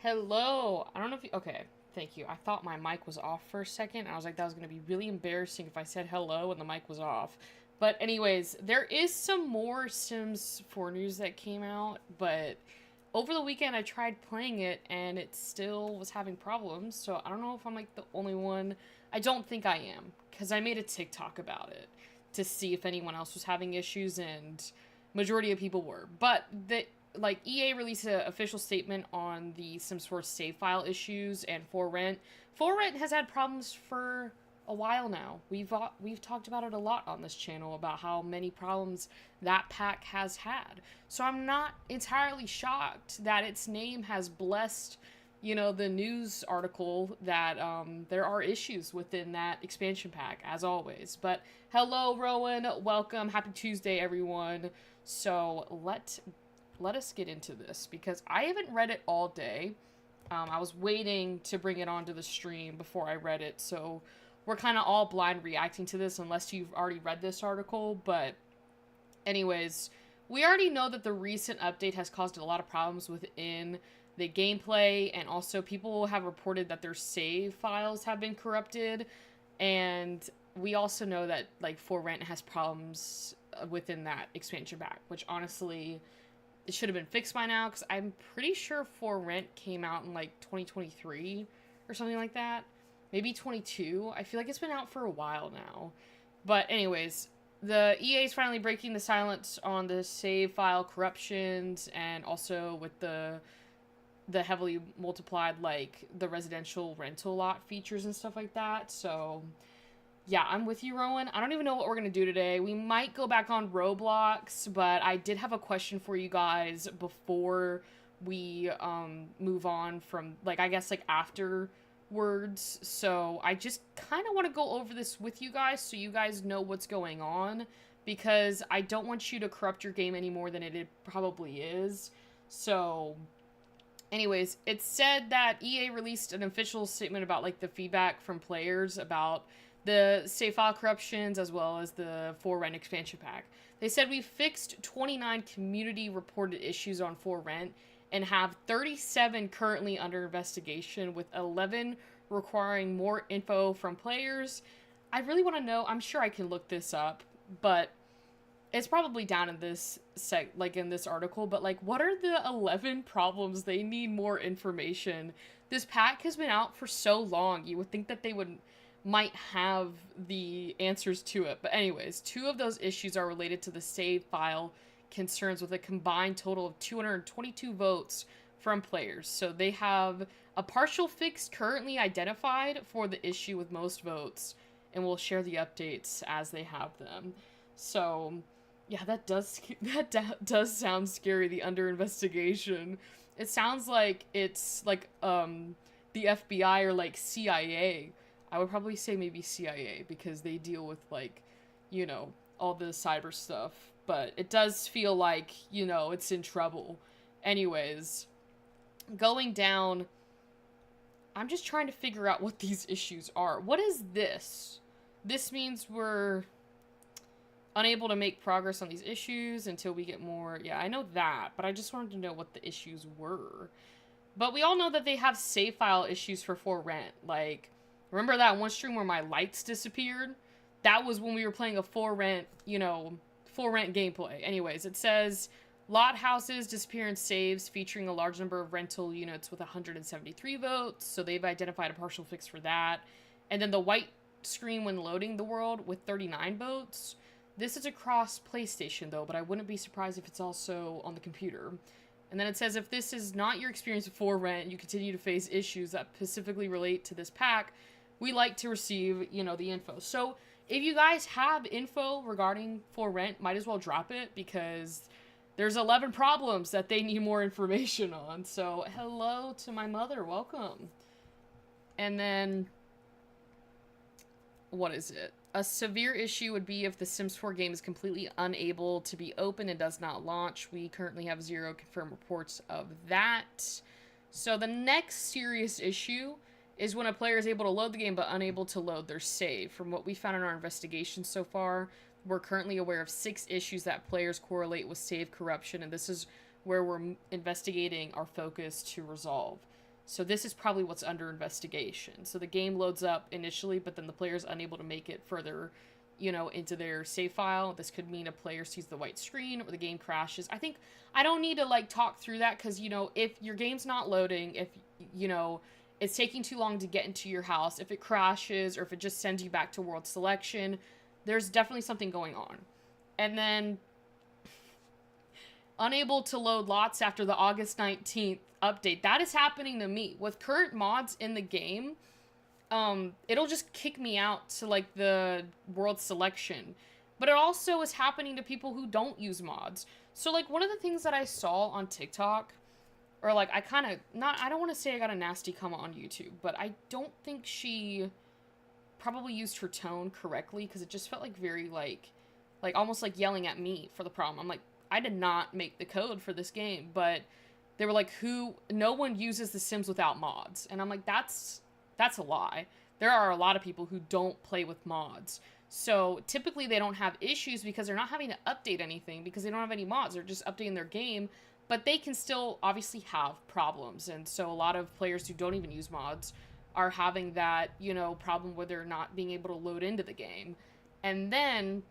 Hello. I don't know if you. Okay, thank you. I thought my mic was off for a second. I was like, that was going to be really embarrassing if I said hello and the mic was off. But, anyways, there is some more Sims 4 news that came out, but over the weekend I tried playing it and it still was having problems. So, I don't know if I'm like the only one. I don't think I am, because I made a TikTok about it to see if anyone else was having issues, and majority of people were. But the like EA released an official statement on the Sims 4 save file issues and For Rent. For Rent has had problems for a while now. We've talked about it a lot on this channel about how many problems that pack has had. So I'm not entirely shocked that its name has blessed, the news article that there are issues within that expansion pack, as always. But hello, Rowan. Welcome. Happy Tuesday, everyone. So let us get into this because I haven't read it all day. I was waiting to bring it onto the stream before I read it, so we're kind of all blind reacting to this unless you've already read this article. But, anyways, we already know that the recent update has caused a lot of problems within the gameplay, and also people have reported that their save files have been corrupted, and we also know that, like, For Rent has problems within that expansion pack, which honestly it should have been fixed by now because I'm pretty sure For Rent came out in like 2023 or something like that. Maybe 22. I feel like it's been out for a while now. But anyways, the EA is finally breaking the silence on the save file corruptions, and also with the heavily multiplied like the residential rental lot features and stuff like that. So yeah, I'm with you, Rowan. I don't even know what we're going to do today. We might go back on Roblox, but I did have a question for you guys before we move on from, like, I guess, like, afterwards. So I just kind of want to go over this with you guys so you guys know what's going on, because I don't want you to corrupt your game any more than it probably is. So, anyways, it said that EA released an official statement about, like, the feedback from players about the save file corruptions as well as the For Rent expansion pack. They said we fixed 29 community reported issues on For Rent and have 37 currently under investigation, with 11 requiring more info from players. I really want to know. I'm sure I can look this up, but it's probably down in this like in this article. But like, what are the 11 problems? They need more information. This pack has been out for so long. You would think that they would might have the answers to it. But anyways, two of those issues are related to the save file concerns, with a combined total of 222 votes from players. So they have a partial fix currently identified for the issue with most votes, and we'll share the updates as they have them. So yeah, that does sound scary, the under investigation. It sounds like it's like the FBI or like CIA. I would probably say maybe CIA because they deal with like, all the cyber stuff. But it does feel like, it's in trouble. Anyways, going down, I'm just trying to figure out what these issues are. What is this? This means we're unable to make progress on these issues until we get more. Yeah, I know that, but I just wanted to know what the issues were. But we all know that they have save file issues For Rent. Like, remember that one stream where my lights disappeared? That was when we were playing a For Rent gameplay. Anyways, it says Lot houses disappear in saves featuring a large number of rental units with 173 votes, so they've identified a partial fix for that. And then the white screen when loading the world with 39 votes. This is across PlayStation though, but I wouldn't be surprised if it's also on the computer. And then it says if this is not your experience with For Rent and you continue to face issues that specifically relate to this pack, we like to receive, the info. So if you guys have info regarding For Rent, might as well drop it because there's 11 problems that they need more information on. So hello to my mother, welcome. And then, what is it? A severe issue would be if the Sims 4 game is completely unable to be opened and does not launch. We currently have 0 confirmed reports of that. So the next serious issue is when a player is able to load the game but unable to load their save. From what we found in our investigation so far, we're currently aware of 6 issues that players correlate with save corruption, and this is where we're investigating our focus to resolve. So this is probably what's under investigation. So the game loads up initially, but then the player is unable to make it further, into their save file. This could mean a player sees the white screen or the game crashes. I don't need to, talk through that because, if your game's not loading, if, it's taking too long to get into your house, if it crashes, or if it just sends you back to world selection, there's definitely something going on. And then unable to load lots after the August 19th update. That is happening to me. With current mods in the game, it'll just kick me out to, the world selection. But it also is happening to people who don't use mods. So, one of the things that I saw on TikTok, or, I don't want to say I got a nasty comment on YouTube, but I don't think she probably used her tone correctly, because it just felt very, almost yelling at me for the problem. I'm like, I did not make the code for this game, but they were like, no one uses The Sims without mods. And I'm like, that's a lie. There are a lot of people who don't play with mods. So typically they don't have issues because they're not having to update anything because they don't have any mods. They're just updating their game, but they can still obviously have problems. And so a lot of players who don't even use mods are having that, problem where they're not being able to load into the game. And then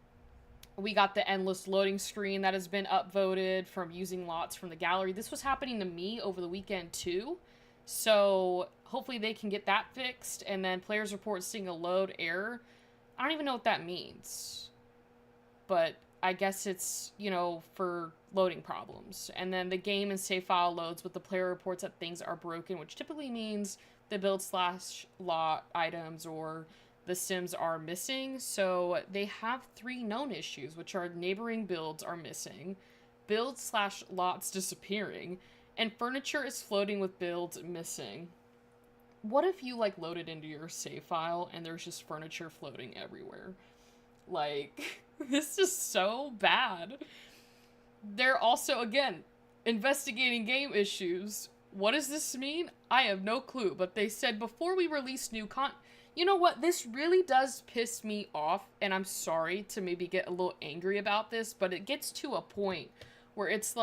we got the endless loading screen that has been upvoted from using lots from the gallery. This was happening to me over the weekend too. So hopefully they can get that fixed. And then players report seeing a load error. I don't even know what that means. But I guess it's, for loading problems. And then the game and save file loads, but the player reports that things are broken, which typically means the build/lot items or the Sims are missing. So they have 3 known issues, which are neighboring builds are missing, build/lots disappearing, and furniture is floating with builds missing. What if you loaded into your save file and there's just furniture floating everywhere? This is so bad. They're also, again, investigating game issues. What does this mean? I have no clue, but they said before we release new content. You know what? This really does piss me off, and I'm sorry to maybe get a little angry about this, but it gets to a point where it's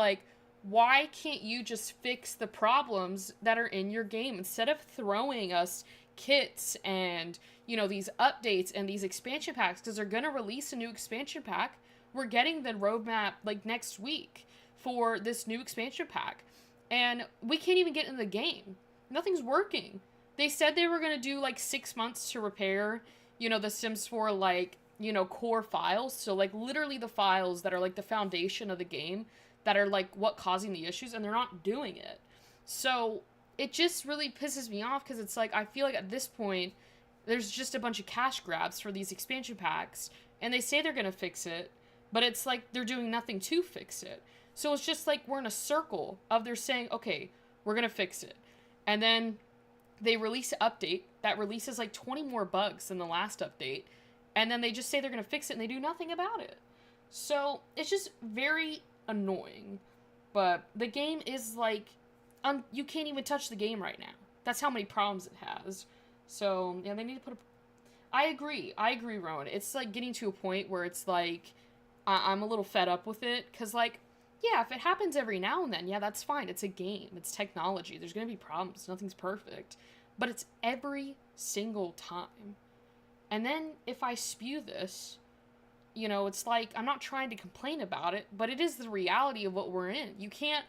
why can't you just fix the problems that are in your game instead of throwing us kits and, these updates and these expansion packs, because they're going to release a new expansion pack. We're getting the roadmap, next week for this new expansion pack, and we can't even get in the game. Nothing's working. They said they were going to do 6 months to repair, the Sims 4, core files. So literally the files that are the foundation of the game that are what causing the issues, and they're not doing it. So it just really pisses me off because it's I feel at this point, there's just a bunch of cash grabs for these expansion packs, and they say they're going to fix it, but it's they're doing nothing to fix it. So it's just we're in a circle of they're saying, okay, we're going to fix it. And then they release an update that releases 20 more bugs than the last update, and then they just say they're going to fix it and they do nothing about it. So it's just very annoying. But the game is you can't even touch the game right now. That's how many problems it has. So yeah, they need to put I agree, Rowan. It's getting to a point where it's I'm a little fed up with it, because yeah, if it happens every now and then, yeah, that's fine. It's a game. It's technology. There's going to be problems. Nothing's perfect. But it's every single time. And then if I spew this, you know, it's like, I'm not trying to complain about it, but it is the reality of what we're in. You can't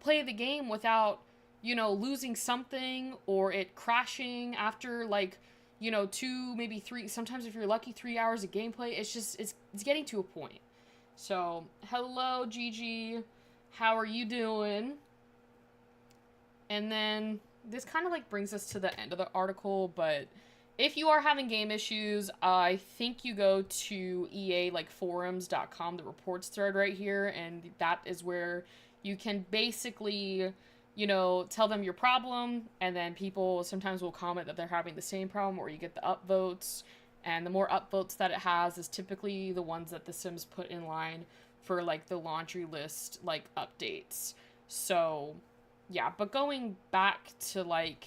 play the game without, you know, losing something or it crashing after, like, you know, 2, maybe 3, sometimes if you're lucky, 3 hours of gameplay. It's just, it's getting to a point. So, hello, Gigi. How are you doing? And then this kind of like brings us to the end of the article, but if you are having game issues, I think you go to EA like forums.com, the reports thread right here, and that is where you can basically, you know, tell them your problem, and then people sometimes will comment that they're having the same problem, or you get the upvotes, and the more upvotes that it has is typically the ones that The Sims put in line for like the laundry list like updates. So yeah, but going back to like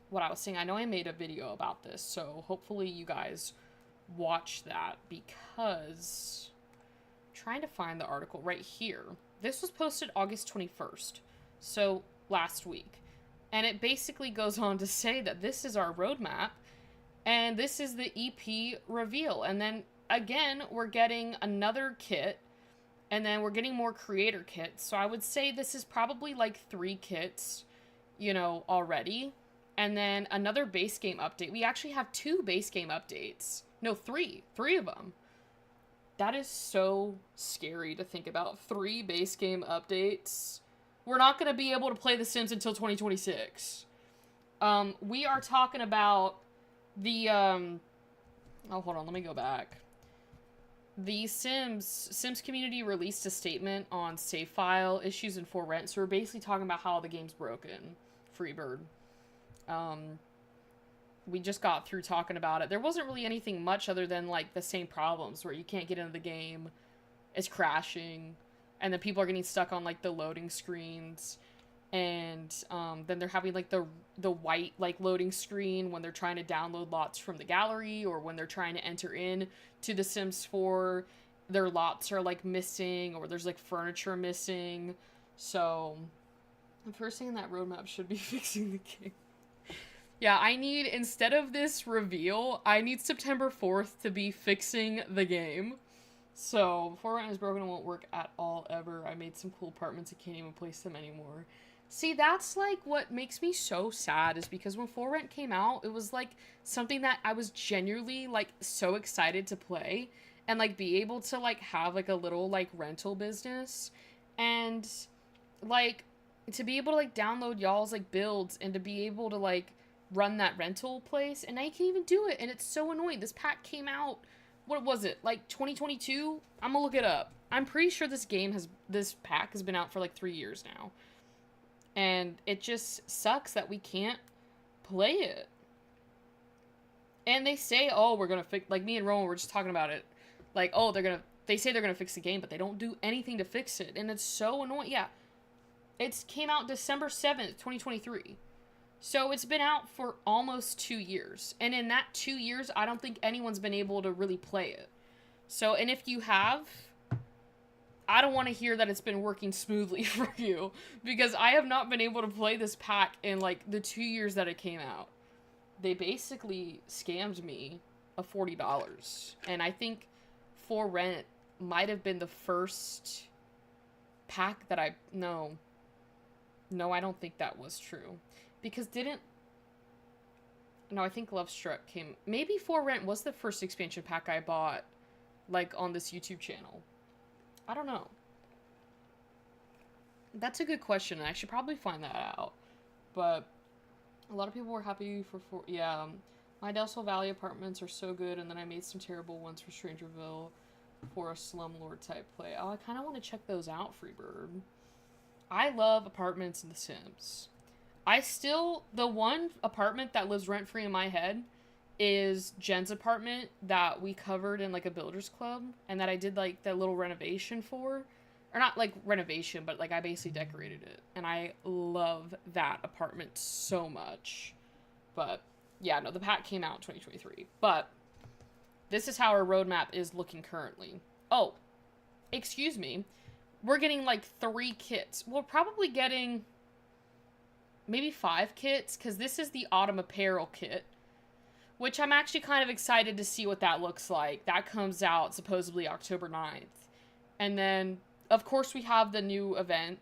what I was saying, I know I made a video about this, so hopefully you guys watch that, because I'm trying to find the article right here. This was posted August 21st, so last week. And it basically goes on to say that this is our roadmap, and this is the EP reveal. And then, again, we're getting another kit, and then we're getting more creator kits. So I would say this is probably like 3 kits, you know, already. And then another base game update. We actually have 2 base game updates. No, 3. 3 of them. That is so scary to think about. 3 base game updates. We're not going to be able to play The Sims until 2026. We are talking about the, oh, hold on, let me go back. The Sims community released a statement on save file issues and for rent, so we're basically talking about how the game's broken. Freebird. We just got through talking about it. There wasn't really anything much other than, like, the same problems where you can't get into the game, it's crashing, and then people are getting stuck on, like, the loading screens, and, then they're having, like, the white, like, loading screen when they're trying to download lots from the gallery, or when they're trying to enter in to The Sims 4, their lots are, like, missing, or there's, like, furniture missing. So the first thing in that roadmap should be fixing the game. Yeah, I need, instead of this reveal, I need September 4th to be fixing the game. So, before Rent is broken, it won't work at all, ever. I made some cool apartments, I can't even place them anymore. See, that's, like, what makes me so sad, is because when For Rent came out, it was, like, something that I was genuinely, like, so excited to play, and, like, be able to, like, have, like, a little, like, rental business, and, like, to be able to, like, download y'all's, like, builds, and to be able to, like, run that rental place, and now you can't even do it, and it's so annoying. This pack came out, what was it, like 2022? I'm gonna look it up. I'm pretty sure this pack has been out for like 3 years now, and it just sucks that we can't play it. And they say, oh, we're gonna fix, like, me and Rowan were just talking about it, like, oh, they say they're gonna fix the game, but they don't do anything to fix it, and it's so annoying. Yeah, it came out December 7th, 2023. So it's been out for almost 2 years. And in that 2 years, I don't think anyone's been able to really play it. So, and if you have, I don't want to hear that it's been working smoothly for you. Because I have not been able to play this pack in, like, the 2 years that it came out. They basically scammed me of $40. And I think For Rent might have been the first pack that No, I don't think that was true. Because no, I think Love Struck came, maybe For Rent was the first expansion pack I bought, like, on this YouTube channel. I don't know. That's a good question, and I should probably find that out. But a lot of people were happy yeah, my Del Sol Valley apartments are so good, and then I made some terrible ones for Strangerville for a slumlord type play. Oh, I kind of want to check those out, Freebird. I love apartments in The Sims. The one apartment that lives rent-free in my head is Jen's apartment that we covered in, like, a builder's club, and that I did, like, that little renovation for. Or not, like, renovation, but, like, I basically decorated it. And I love that apartment so much. But, yeah, no, the pack came out in 2023. But this is how our roadmap is looking currently. Oh, excuse me. We're getting, like, 3 kits. We're probably getting maybe 5 kits, because this is the autumn apparel kit. which I'm actually kind of excited to see what that looks like. That comes out supposedly October 9th. And then, of course, we have the new event.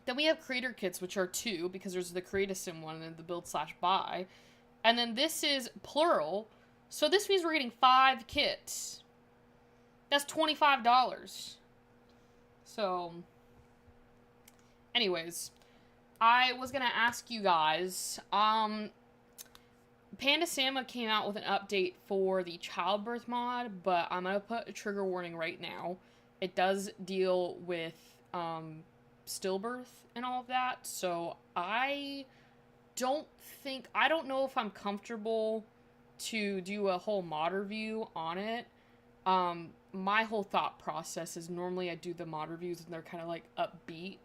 Then we have creator kits, which are 2, because there's the Create a Sim one and the build/buy. And then this is plural, so this means we're getting 5 kits. That's $25. So, anyways, I was gonna ask you guys, Pandasama came out with an update for the childbirth mod, but I'm gonna put a trigger warning right now. It does deal with, stillbirth and all of that, so I don't know if I'm comfortable to do a whole mod review on it. My whole thought process is normally I do the mod reviews and they're kind of like upbeat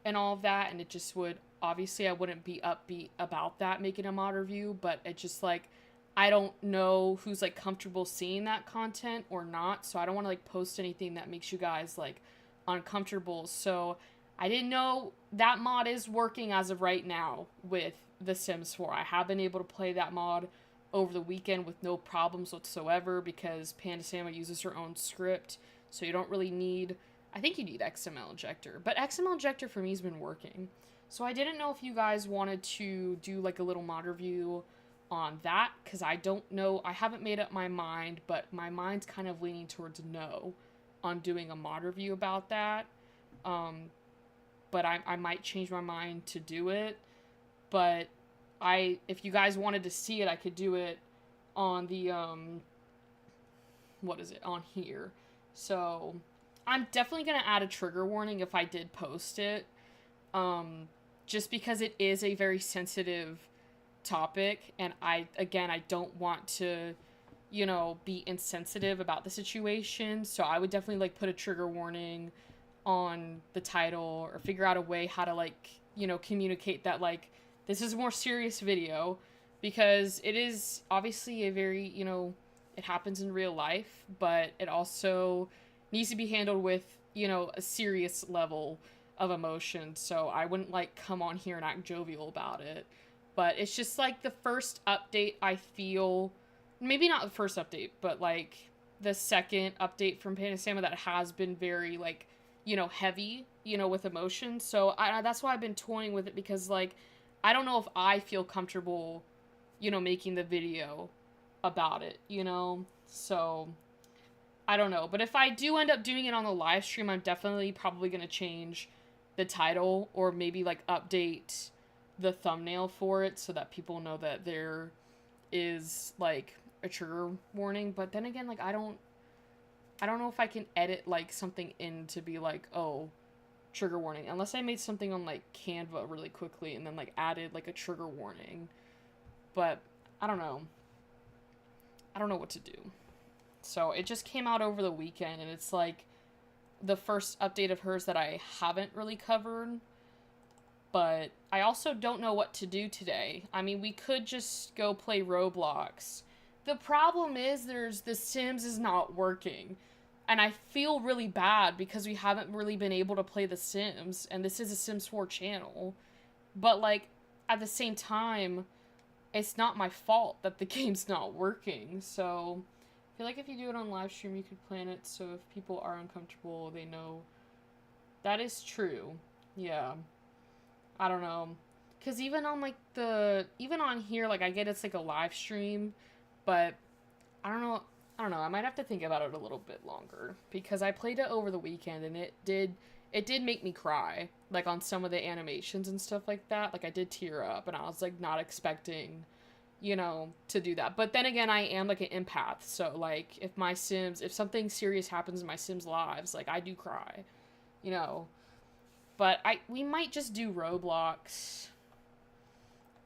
and all of that, and it just would, obviously I wouldn't be upbeat about that making a mod review, but it just like, I don't know who's like comfortable seeing that content or not, so I don't want to like post anything that makes you guys like uncomfortable. So I didn't know that mod is working as of right now with The Sims 4. I have been able to play that mod over the weekend with no problems whatsoever because Pandasama uses her own script, so you don't really need, I think you need XML Injector, but XML Injector for me has been working. So I didn't know if you guys wanted to do like a little mod review on that, because I don't know, I haven't made up my mind, but my mind's kind of leaning towards no on doing a mod review about that. But I might change my mind to do it. But if you guys wanted to see it, I could do it on the, what is it, on here. So I'm definitely going to add a trigger warning if I did post it. Just because it is a very sensitive topic, and I don't want to, be insensitive about the situation, so I would definitely, like, put a trigger warning on the title, or figure out a way how to, like, communicate that, like, this is a more serious video, because it is obviously a very, it happens in real life, but it also needs to be handled with, a serious level of emotion, so I wouldn't, like, come on here and act jovial about it. But it's just, like, the first update, I feel, maybe not the first update, but, like, the second update from Pandasama that has been very, like, heavy, with emotion. So that's why I've been toying with it, because, like, I don't know if I feel comfortable, making the video about it, So, I don't know. But if I do end up doing it on the live stream, I'm definitely probably going to change the title, or maybe, like, update the thumbnail for it so that people know that there is, like, a trigger warning. But then again, like, I don't know if I can edit, like, something in to be like, oh, trigger warning, unless I made something on, like, Canva really quickly and then, like, added, like, a trigger warning. But I don't know what to do. So it just came out over the weekend, and it's like the first update of hers that I haven't really covered. But I also don't know what to do today. I mean, we could just go play Roblox. The problem is The Sims is not working. And I feel really bad because we haven't really been able to play The Sims. And this is a Sims 4 channel. But, like, at the same time, it's not my fault that the game's not working. So I feel like if you do it on live stream, you could plan it so if people are uncomfortable, they know. That is true. Yeah. I don't know. Because even on, like, even on here, like, I get it's, like, a live stream, but I don't know. I might have to think about it a little bit longer, because I played it over the weekend, and it did make me cry, like, on some of the animations and stuff like that. Like, I did tear up, and I was, like, not expecting, to do that. But then again, I am, like, an empath, so, like, if something serious happens in my Sims lives, like, I do cry, But we might just do Roblox.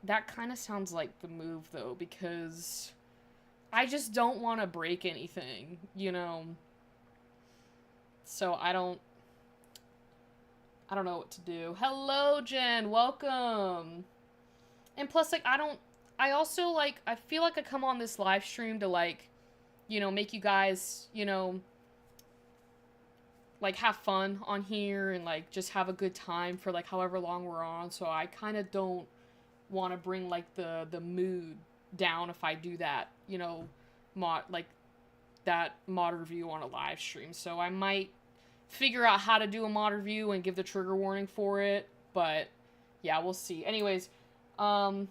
That kind of sounds like the move, though, because I just don't want to break anything, So I don't know what to do. Hello, Jen. Welcome. And plus, like, I also, like, I feel like I come on this live stream to, like, make you guys, like, have fun on here and, like, just have a good time for, like, however long we're on. So I kind of don't want to bring, like, the mood down if I do that, you know, that mod review on a live stream. So I might figure out how to do a mod review and give the trigger warning for it, but yeah, we'll see. Anyways, can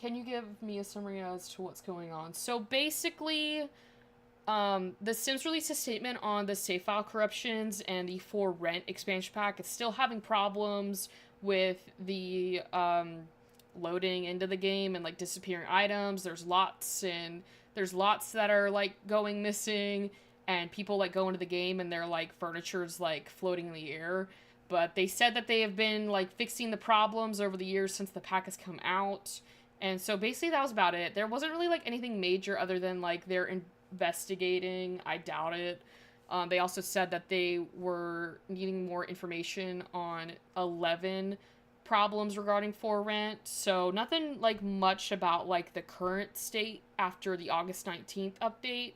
you give me a summary as to what's going on? So basically, The Sims released a statement on the save file corruptions and the For Rent expansion pack. It's still having problems with the loading into the game and like disappearing items. There's lots that are like going missing, and people like go into the game and their like furniture's like floating in the air. But they said that they have been like fixing the problems over the years since the pack has come out. And so basically that was about it. There wasn't really like anything major other than like they're investigating. I doubt it. They also said that they were needing more information on 11 problems regarding For Rent. So nothing like much about like the current state after the August 19th update,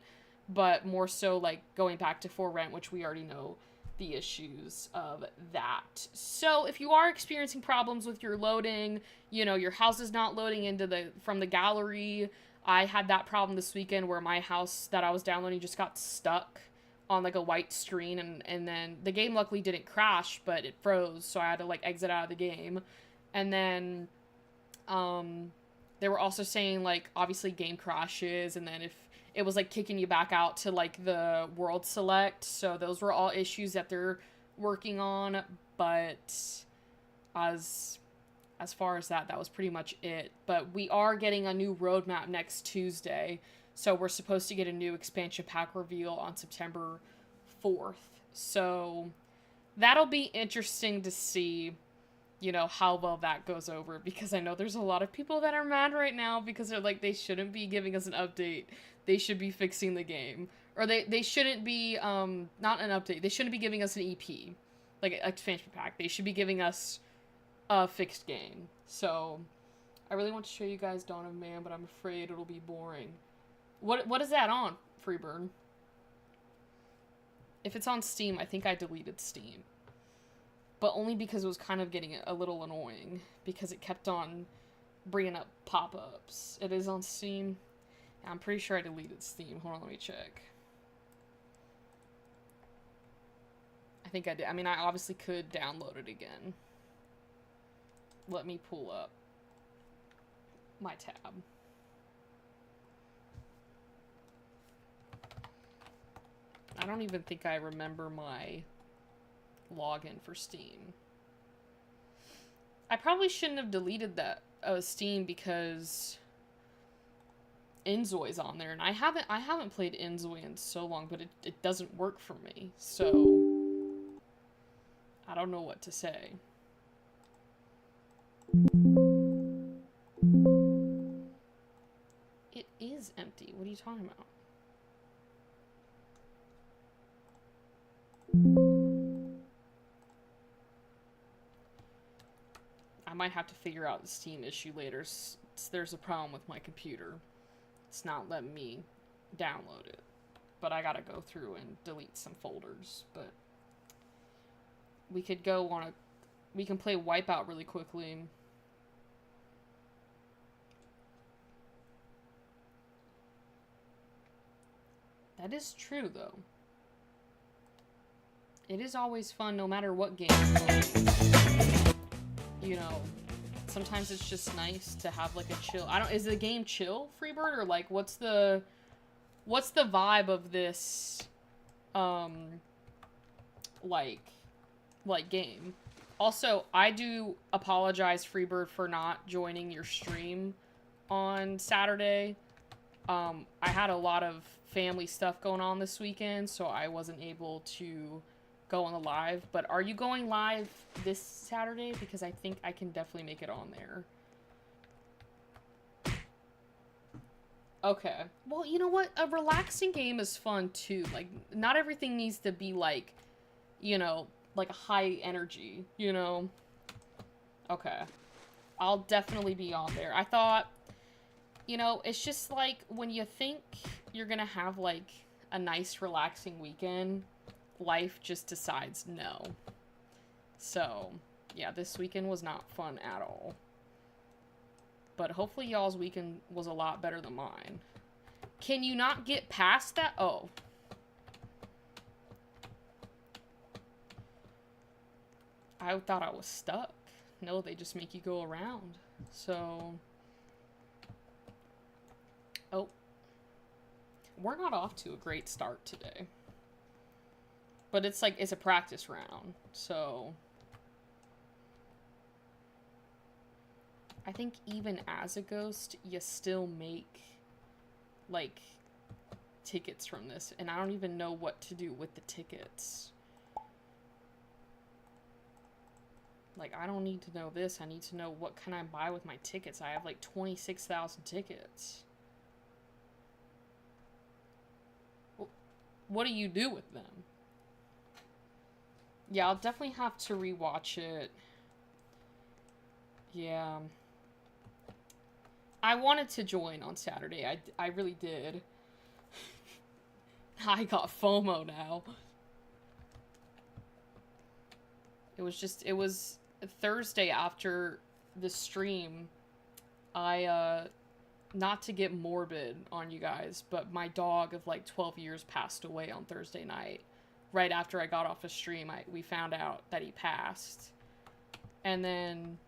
but more so like going back to For Rent, which we already know the issues of that. So if you are experiencing problems with your loading, you know, your house is not loading from the gallery. I had that problem this weekend where my house that I was downloading just got stuck on like a white screen, and then the game luckily didn't crash, but it froze, so I had to like exit out of the game. And then they were also saying like obviously game crashes, and then if it was like kicking you back out to like the world select. So those were all issues that they're working on, but as far as that was pretty much it. But we are getting a new roadmap next Tuesday. So we're supposed to get a new expansion pack reveal on September 4th. So that'll be interesting to see, you know, how well that goes over. Because I know there's a lot of people that are mad right now because they're like, they shouldn't be giving us an update. They should be fixing the game. Or they shouldn't be, not an update. They shouldn't be giving us an EP. Like an expansion pack. They should be giving us a fixed game. So I really want to show you guys Dawn of Man, but I'm afraid it'll be boring. What is that on, Freebird? If it's on Steam, I think I deleted Steam. But only because it was kind of getting a little annoying. Because it kept on bringing up pop-ups. It is on Steam. I'm pretty sure I deleted Steam. Hold on, let me check. I think I did. I mean, I obviously could download it again. Let me pull up my tab. I don't even think I remember my login for Steam. I probably shouldn't have deleted that Steam because Inzoi's on there, and I haven't played Inzoi in so long, but it doesn't work for me. So I don't know what to say. It is empty. What are you talking about? I might have to figure out the Steam issue later. There's a problem with my computer. It's not letting me download it. But I gotta go through and delete some folders. But we could go on we can play Wipeout really quickly. That is true, though. It is always fun, no matter what game you're playing. You know, sometimes it's just nice to have like a chill. Is the game chill, Freebird, or like what's the vibe of this like game? Also, I do apologize, Freebird, for not joining your stream on Saturday. I had a lot of family stuff going on this weekend, so I wasn't able to go on the live. But are you going live this Saturday? Because I think I can definitely make it on there. Okay. Well, you know what? A relaxing game is fun, too. Like, not everything needs to be, like, you know, like a high energy, you know? Okay. I'll definitely be on there. I thought, you know, it's just like when you think you're gonna have, like, a nice, relaxing weekend, life just decides no. So, yeah, this weekend was not fun at all. But hopefully y'all's weekend was a lot better than mine. Can you not get past that? Oh. I thought I was stuck. No, they just make you go around. So... Oh. We're not off to a great start today. But it's like, it's a practice round. So... I think even as a ghost, you still make, like, tickets from this. And I don't even know what to do with the tickets. Like, I don't need to know this. I need to know what can I buy with my tickets. I have, like, 26,000 tickets. What do you do with them? Yeah, I'll definitely have to rewatch it. Yeah. I wanted to join on Saturday. I really did. I got FOMO now. It was Thursday after the stream. Not to get morbid on you guys, but my dog of like 12 years passed away on Thursday night. Right after I got off a stream, we found out that he passed. And then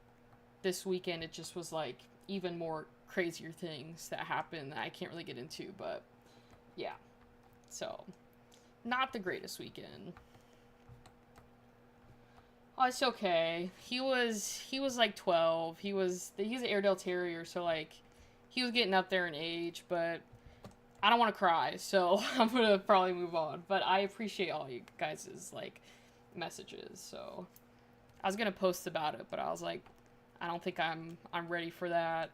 this weekend, it just was like even more crazier things that happened that I can't really get into, but yeah. So, not the greatest weekend. Oh, it's okay. He was like 12. He's an Airedale Terrier, so like he was getting up there in age, but I don't want to cry, so I'm gonna probably move on. But I appreciate all you guys' like messages. So I was gonna post about it, but I was like, I don't think I'm ready for that.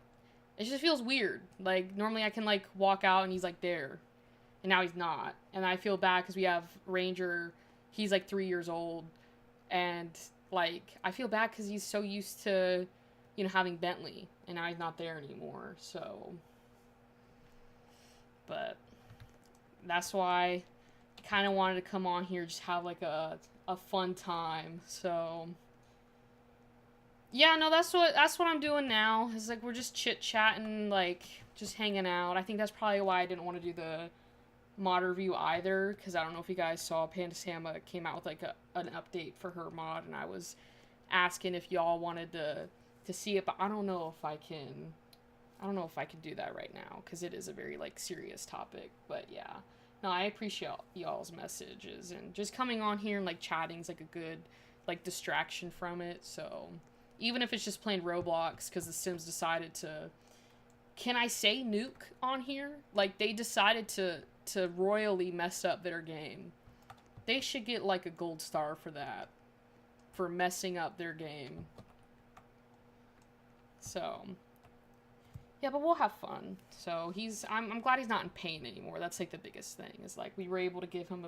It just feels weird. Like, normally I can, like, walk out and he's, like, there. And now he's not. And I feel bad because we have Ranger. He's, like, 3 years old. And, like, I feel bad because he's so used to, you know, having Bentley. And now he's not there anymore. So. But that's why I kind of wanted to come on here, just have, like, a fun time. So. Yeah, no, that's what I'm doing now. It's like we're just chit-chatting, like, just hanging out. I think that's probably why I didn't want to do the mod review either, because I don't know if you guys saw, Panda Sama came out with, like, an update for her mod, and I was asking if y'all wanted to see it, but I don't know if I can do that right now, because it is a very, like, serious topic, but yeah. No, I appreciate y'all's messages, and just coming on here and, like, chatting is, like, a good, like, distraction from it, so... Even if it's just playing Roblox, because the Sims decided to... Can I say nuke on here? Like, they decided to royally mess up their game. They should get, like, a gold star for that. For messing up their game. So... Yeah, but we'll have fun. So, I'm glad he's not in pain anymore. That's, like, the biggest thing. Is, like, we were able to give him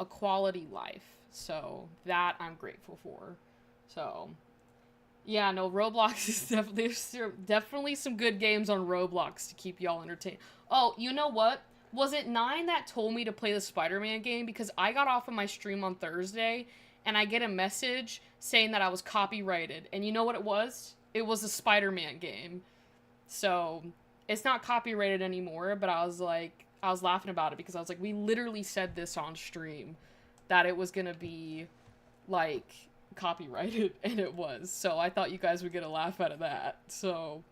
a quality life. So, that I'm grateful for. So... Yeah, no, Roblox is definitely some good games on Roblox to keep y'all entertained. Oh, you know what? Was it 9 that told me to play the Spider-Man game? Because I got off of my stream on Thursday, and I get a message saying that I was copyrighted. And you know what it was? It was a Spider-Man game. So, it's not copyrighted anymore, but I was laughing about it because I was like, we literally said this on stream, that it was gonna be, like... copyrighted, and it was, so I thought you guys would get a laugh out of that. So,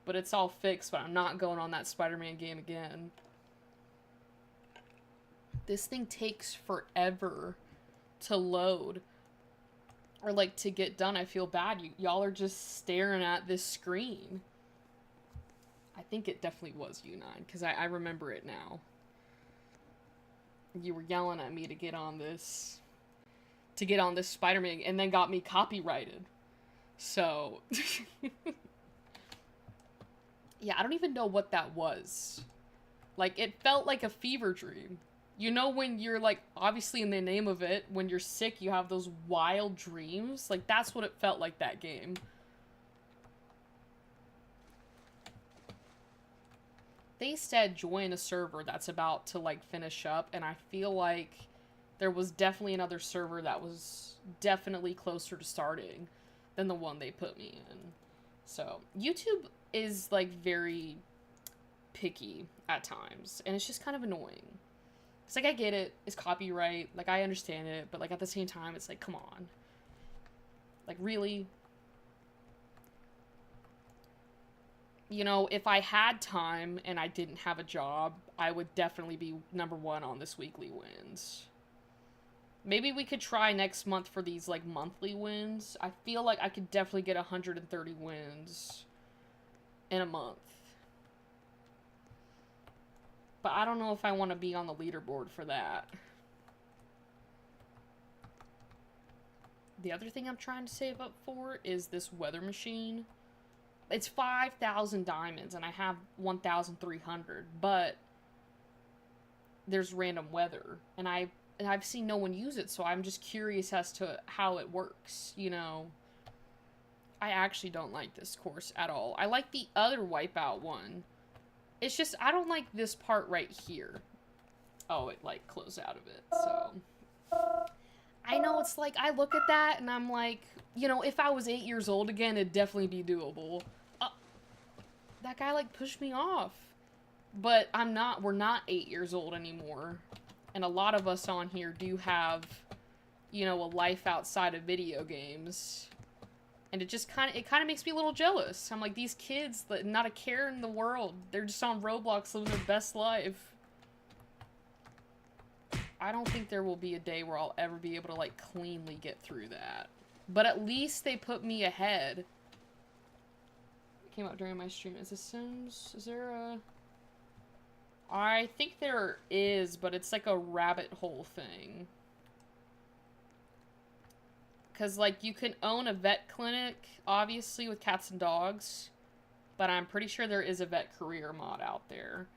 but it's all fixed, but I'm not going on that Spider-Man game again. This thing takes forever to load, or like to get done. I feel bad. Y'all are just staring at this screen. I think it definitely was U9, because I remember it now. You were yelling at me to get on this Spider-Man, and then got me copyrighted. So, yeah, I don't even know what that was. Like, it felt like a fever dream. You know when you're, like, obviously in the name of it, when you're sick, you have those wild dreams? Like, that's what it felt like, that game. They said join a server that's about to, like, finish up, and I feel like there was definitely another server that was definitely closer to starting than the one they put me in. So, YouTube, is, like, very picky at times, and it's just kind of annoying. It's like, I get it, it's copyright, like, I understand it, but, like, at the same time, it's like, come on. Like, really? You know, if I had time and I didn't have a job, I would definitely be #1 on this weekly wins. Maybe we could try next month for these, like, monthly wins. I feel like I could definitely get 130 wins in a month. But I don't know if I want to be on the leaderboard for that. The other thing I'm trying to save up for is this weather machine. It's 5,000 diamonds, and I have 1,300, but there's random weather, and I've seen no one use it, so I'm just curious as to how it works, you know. I actually don't like this course at all. I like the other Wipeout one. It's just, I don't like this part right here. Oh, it, like, closed out of it, so. I know, it's like, I look at that, and I'm like, you know, if I was 8 years old again, it'd definitely be doable. That guy, like, pushed me off. But we're not 8 years old anymore. And a lot of us on here do have, you know, a life outside of video games. And it just kind of makes me a little jealous. I'm like, these kids, not a care in the world. They're just on Roblox living their best life. I don't think there will be a day where I'll ever be able to, like, cleanly get through that. But at least they put me ahead. It came out during my stream. Is this Sims? Is there a... I think there is, but it's like a rabbit hole thing. Because, like, you can own a vet clinic, obviously, with cats and dogs. But I'm pretty sure there is a vet career mod out there.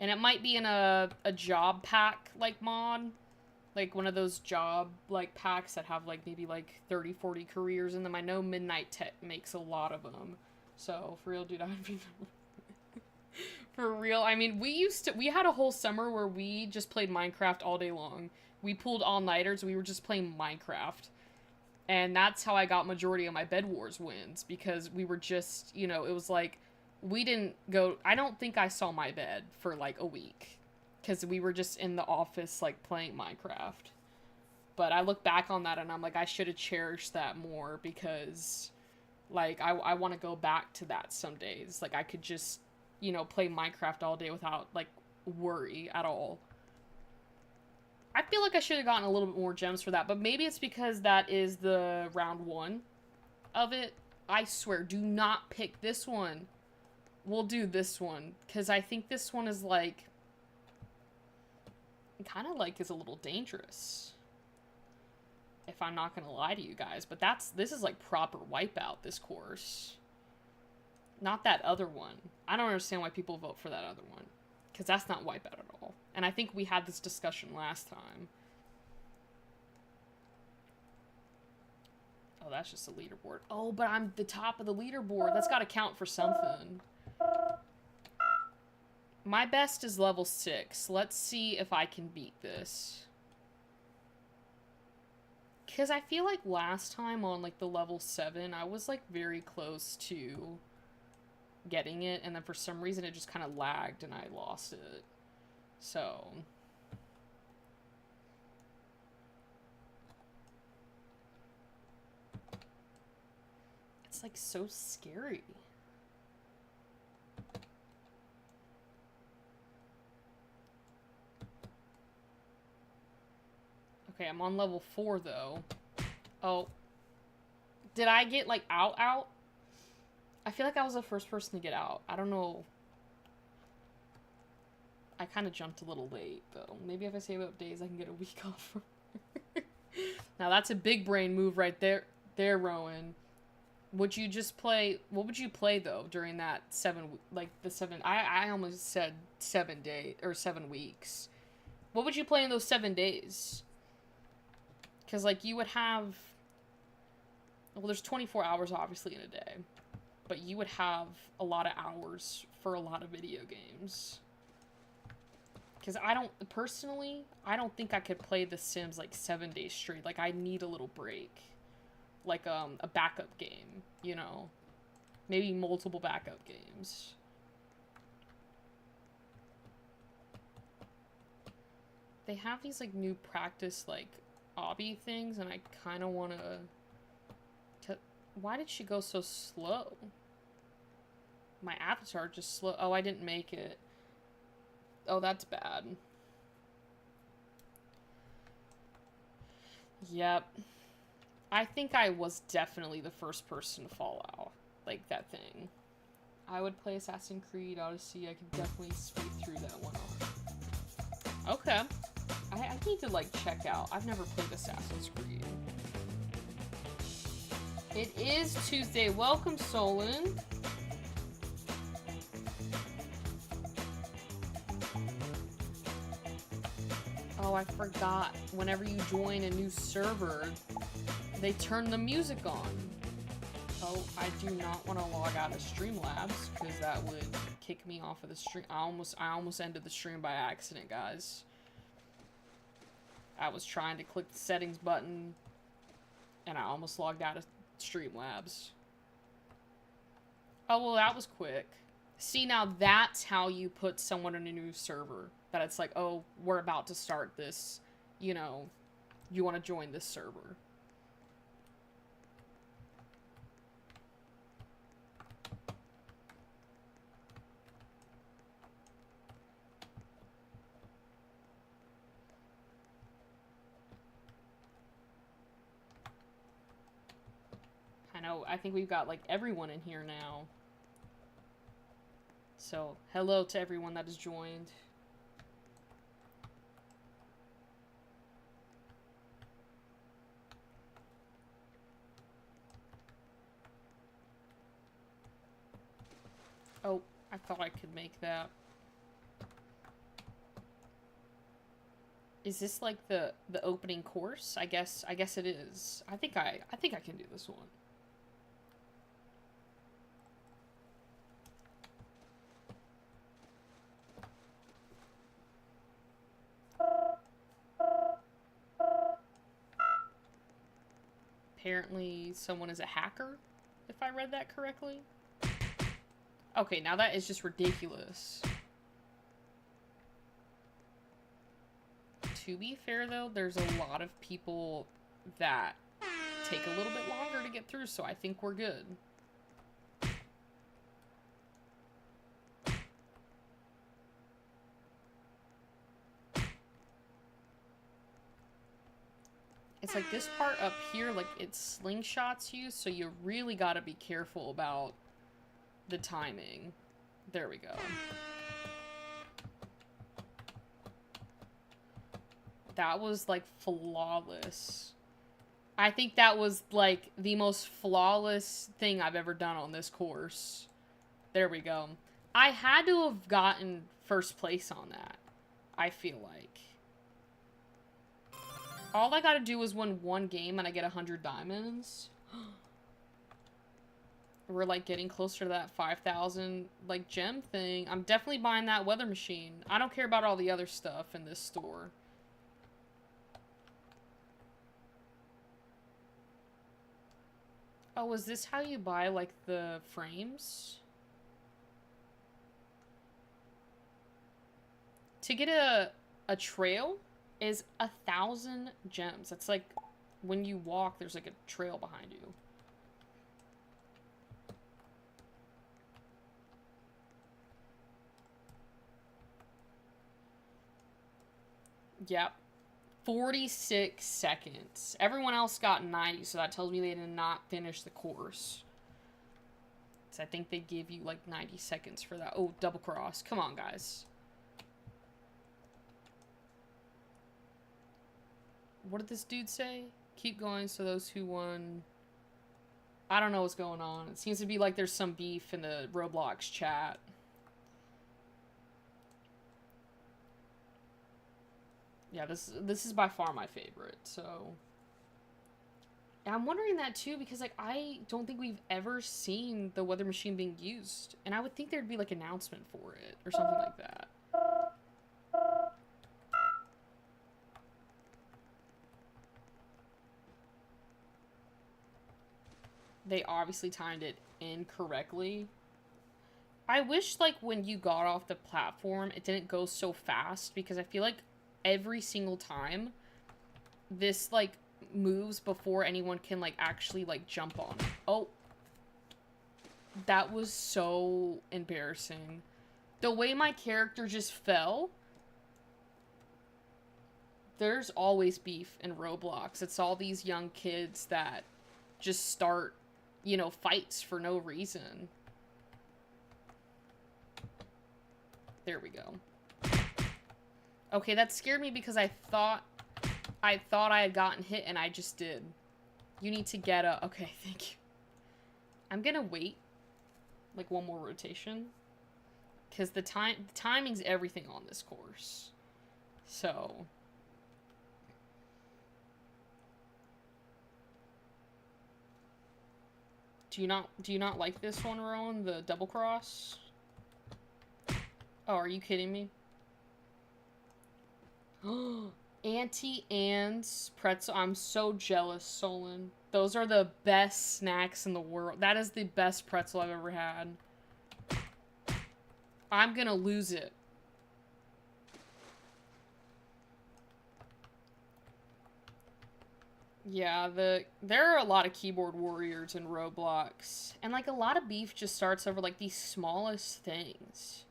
And it might be in a job pack, like, mod. Like, one of those job, like, packs that have, like, maybe, like, 30, 40 careers in them. I know Midnight Tech makes a lot of them. So, for real, dude, I'd be... For real, I mean, we had a whole summer where we just played Minecraft all day long. We pulled all-nighters, we were just playing Minecraft. And that's how I got majority of my Bed Wars wins, because we were just, you know, it was like, we didn't go, I don't think I saw my bed for like a week, because we were just in the office, like, playing Minecraft. But I look back on that and I'm like, I should have cherished that more, because, like, I want to go back to that some days. Like, I could just, you know, play Minecraft all day without, like, worry at all. I feel like I should have gotten a little bit more gems for that, but maybe it's because that is the round 1 of it. I swear, do not pick this one. We'll do this one, because I think this one is, like, kind of, like, is a little dangerous. If I'm not gonna lie to you guys, but this is, like, proper Wipeout, this course. Not that other one. I don't understand why people vote for that other one. Because that's not Wipeout at all. And I think we had this discussion last time. Oh, that's just a leaderboard. Oh, but I'm the top of the leaderboard. That's got to count for something. My best is level 6. Let's see if I can beat this. Because I feel like last time on, like, the level 7, I was, like, very close to getting it, and then for some reason it just kind of lagged and I lost it. So it's, like, so scary. Okay, I'm on level 4 though. Oh, did I get, like, out? I feel like I was the first person to get out. I don't know. I kind of jumped a little late, though. Maybe if I save up days, I can get a week off. Now, that's a big brain move right there, Rowan. Would you just play... What would you play, though, during that 7... Like, the 7... I almost said 7 days... Or 7 weeks. What would you play in those 7 days? Because, like, you would have... Well, there's 24 hours, obviously, in a day. But you would have a lot of hours for a lot of video games. Because personally, I don't think I could play The Sims, like, 7 days straight. Like, I need a little break. Like, a backup game, you know? Maybe multiple backup games. They have these, like, new practice, like, obby things, and I kind of want to... Why did she go so slow? My avatar just slow... Oh, I didn't make it. Oh, that's bad. Yep. I think I was definitely the first person to fall out. Like, that thing. I would play Assassin's Creed Odyssey. I could definitely speed through that one. Okay. I need to, like, check out. I've never played Assassin's Creed. It is Tuesday. Welcome, Solon. Oh, I forgot. Whenever you join a new server, they turn the music on. Oh, I do not want to log out of Streamlabs, because that would kick me off of the stream. I almost ended the stream by accident, guys. I was trying to click the settings button, and I almost logged out of Streamlabs. Oh, well, that was quick. See, now that's how you put someone in a new server. That it's like, oh, we're about to start this, you know, you want to join this server. I know, I think we've got, like, everyone in here now. So, hello to everyone that has joined. Oh, I thought I could make that. Is this like the opening course? I guess it is. I think I can do this one. Apparently someone is a hacker, if I read that correctly. Okay, now that is just ridiculous. To be fair, though, there's a lot of people that take a little bit longer to get through, so I think we're good. It's like this part up here, like, it slingshots you, so you really gotta be careful about the timing. There we go. That was, like, flawless. I think that was, like, the most flawless thing I've ever done on this course. There we go. I had to have gotten first place on that, I feel like. All I gotta do is win one game and I get 100 diamonds. We're, like, getting closer to that 5,000, like, gem thing. I'm definitely buying that weather machine. I don't care about all the other stuff in this store. Oh, is this how you buy, like, the frames? To get a trail is 1,000 gems. That's like, when you walk, there's, like, a trail behind you. Yep. 46 seconds. Everyone else got 90, so that tells me they did not finish the course. So I think they give you, like, 90 seconds for that. Oh, double cross. Come on, guys. What did this dude say? Keep going so those who won... I don't know what's going on. It seems to be like there's some beef in the Roblox chat. Yeah, this is by far my favorite, so... And I'm wondering that, too, because, like, I don't think we've ever seen the weather machine being used. And I would think there'd be, like, an announcement for it, or something like that. They obviously timed it incorrectly. I wish, like, when you got off the platform, it didn't go so fast, because I feel like every single time this, like, moves before anyone can, like, actually, like, jump on it. Oh. That was so embarrassing. The way my character just fell. There's always beef in Roblox. It's all these young kids that just start, you know, fights for no reason. There we go. Okay, that scared me because I thought I had gotten hit and I just did. You need to get a... Okay, thank you. I'm gonna wait, like, one more rotation. Because the timing's everything on this course. So... Do you not like this one, Rowan? The double cross? Oh, are you kidding me? Auntie Anne's pretzel. I'm so jealous, Solon. Those are the best snacks in the world. That is the best pretzel I've ever had. I'm gonna lose it. Yeah, there are a lot of keyboard warriors in Roblox. And, like, a lot of beef just starts over, like, the smallest things.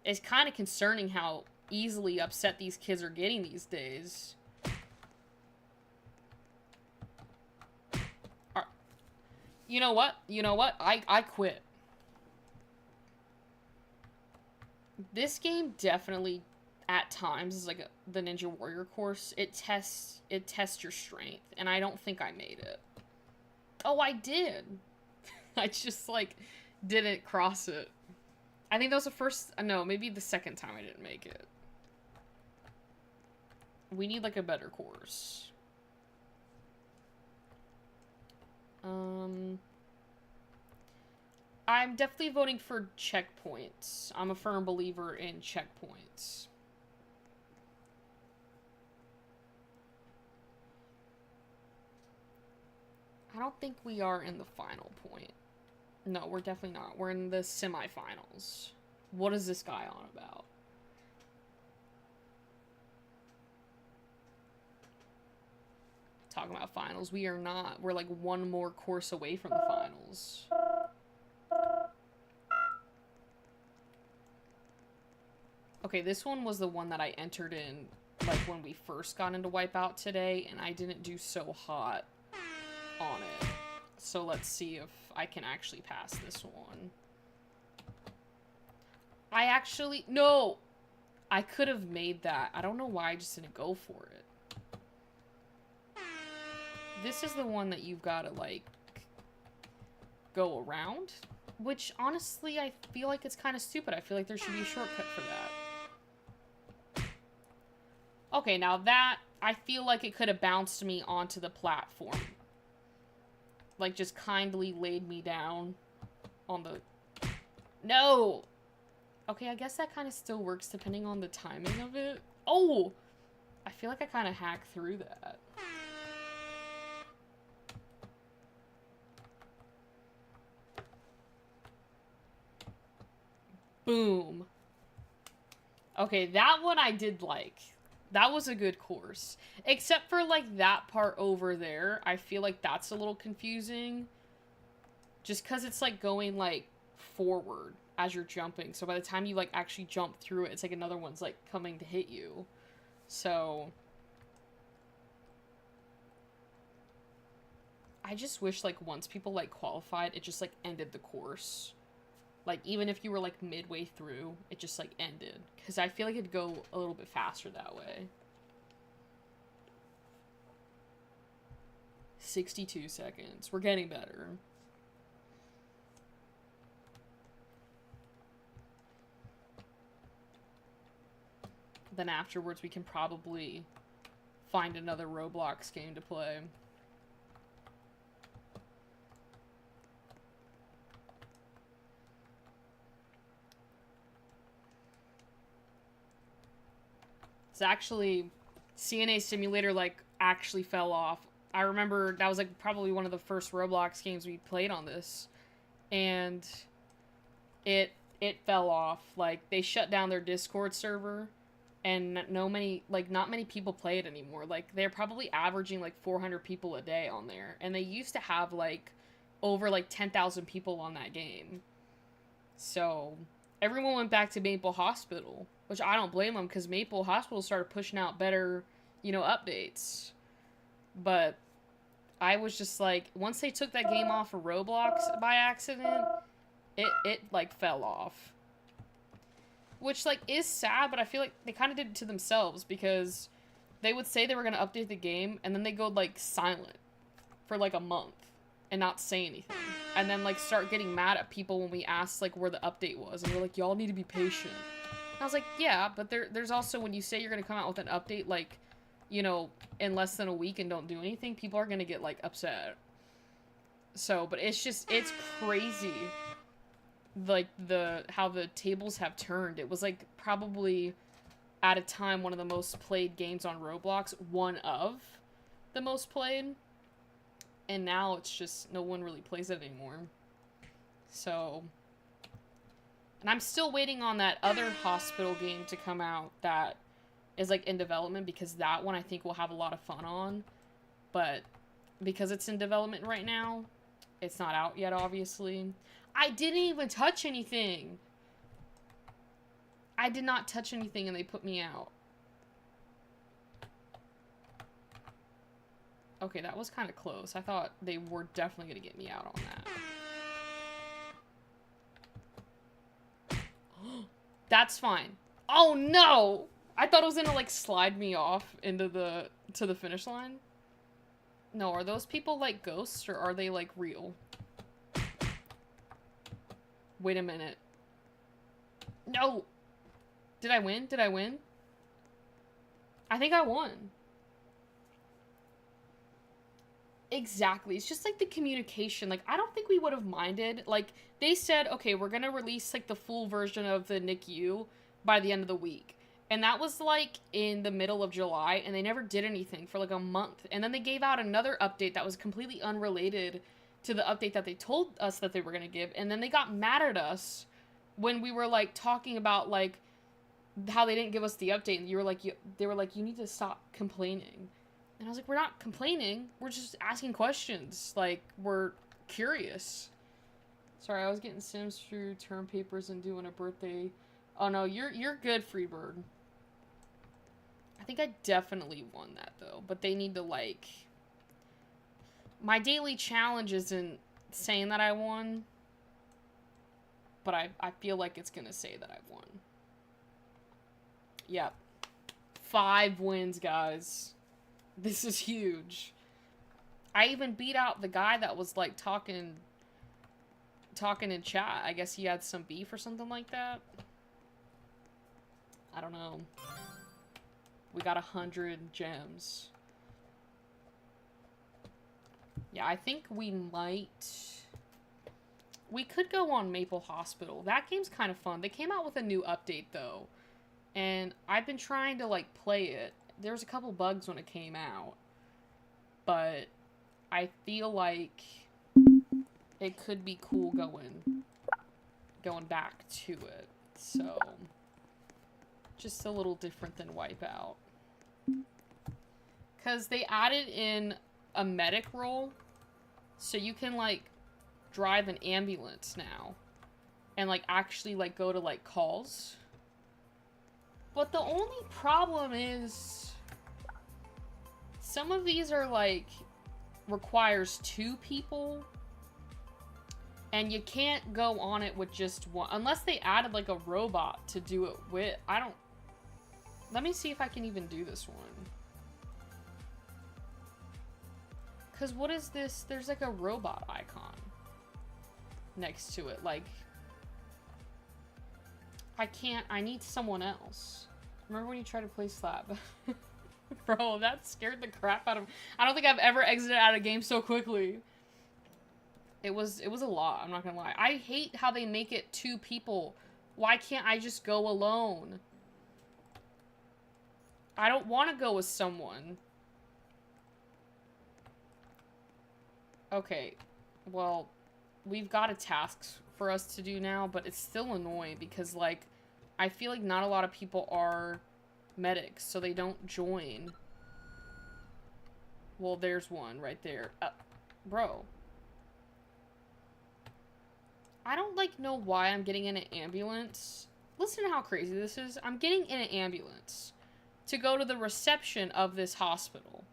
It's kind of concerning how easily upset these kids are getting these days. You know what? You know what? I quit. This game definitely, at times, is like the Ninja Warrior course. It tests your strength, and I don't think I made it. Oh, I did. I just, like, didn't cross it. I think that was the first... No, maybe the second time I didn't make it. We need, like, a better course. I'm definitely voting for checkpoints. I'm a firm believer in checkpoints. I don't think we are in the final point. No, we're definitely not. We're in the semifinals. What is this guy on about? Talking about finals. We are not. We're like one more course away from the finals. Okay, this one was the one that I entered in, like, when we first got into Wipeout today, and I didn't do so hot on it. So let's see if I can actually pass this one. I actually... No! I could have made that. I don't know why I just didn't go for it. This is the one that you've got to, like, go around. Which, honestly, I feel like it's kind of stupid. I feel like there should be a shortcut for that. Okay, now that, I feel like it could have bounced me onto the platform. Like, just kindly laid me down on the... No! Okay, I guess that kind of still works depending on the timing of it. Oh! I feel like I kind of hacked through that. Boom. Okay, that one I did like. That was a good course. Except for, like, that part over there. I feel like that's a little confusing. Just because it's, like, going, like, forward as you're jumping. So by the time you, like, actually jump through it, it's like another one's, like, coming to hit you. So... I just wish, like, once people, like, qualified, it just, like, ended the course. Like, even if you were, like, midway through, it just, like, ended. Because I feel like it'd go a little bit faster that way. 62 seconds. We're getting better. Then afterwards, we can probably find another Roblox game to play. It's actually... CNA Simulator, like, actually fell off I remember that was like probably one of the first Roblox games we played on this, and it fell off. Like they shut down their Discord server, and not many people play it anymore. Like they're probably averaging like 400 people a day on there, and they used to have like over like 10,000 people on that game. So everyone went back to Maple Hospital, which I don't blame them because Maple Hospital started pushing out better, updates. But I was just like, once they took that game off of Roblox by accident, it like fell off. Which like is sad, but I feel like they kind of did it to themselves because they would say they were going to update the game and then they go like silent for like a month and not say anything. And then like start getting mad at people when we asked like where the update was, and they're like, y'all need to be patient. And I was like, yeah, but there's also when you say you're going to come out with an update like, in less than a week and don't do anything, people are going to get like upset. So, but it's crazy like how the tables have turned. It was like probably at a time one of the most played games on Roblox, one of the most played, and now it's just no one really plays it anymore. So, and I'm still waiting on that other hospital game to come out that is like in development, because that one I think we'll have a lot of fun on, but because it's in development right now, it's not out yet, obviously. I didn't even touch anything. I did not touch anything and they put me out. Okay, that was kind of close. I thought they were definitely going to get me out on that. That's fine. Oh no! I thought it was going to like slide me off into to the finish line. No, are those people like ghosts or are they like real? Wait a minute. No! Did I win? Did I win? I think I won. Exactly. It's just like the communication. Like, I don't think we would have minded. Like, they said, okay, we're gonna release like the full version of the NICU by the end of the week. And that was like in the middle of July, and they never did anything for like a month. And then they gave out another update that was completely unrelated to the update that they told us that they were going to give. And then they got mad at us when we were like talking about like how they didn't give us the update, and they were like, you need to stop complaining. And I was like, we're not complaining, we're just asking questions, like we're curious. Sorry, I was getting Sims through term papers and doing a birthday. Oh no, you're good, Freebird. I think I definitely won that though, but they need to like, my daily challenge isn't saying that I won, but I feel like it's gonna say that I won. Yep. 5 wins, guys. This is huge. I even beat out the guy that was like talking in chat. I guess he had some beef or something like that. I don't know. We got 100 gems. Yeah, I think we could go on Maple Hospital. That game's kind of fun. They came out with a new update, though. And I've been trying to, like, play it. There was a couple bugs when it came out. But I feel like it could be cool going back to it. So, just a little different than Wipeout. Because they added in a medic role, so you can like drive an ambulance now and like actually like go to like calls. But the only problem is some of these are like requires 2 people, and you can't go on it with just one unless they added like a robot to do it with. Let me see if I can even do this one. Because what is this? There's like a robot icon next to it. Like, I need someone else. Remember when you tried to play Slab? Bro, that scared the crap out of me. I don't think I've ever exited out of a game so quickly. It was a lot, I'm not gonna lie. I hate how they make it 2 people. Why can't I just go alone? I don't want to go with someone. Okay, well, we've got a task for us to do now, but it's still annoying because, like, I feel like not a lot of people are medics, so they don't join. Well, there's one right there. Bro. I don't, like, know why I'm getting in an ambulance. Listen to how crazy this is. I'm getting in an ambulance to go to the reception of this hospital.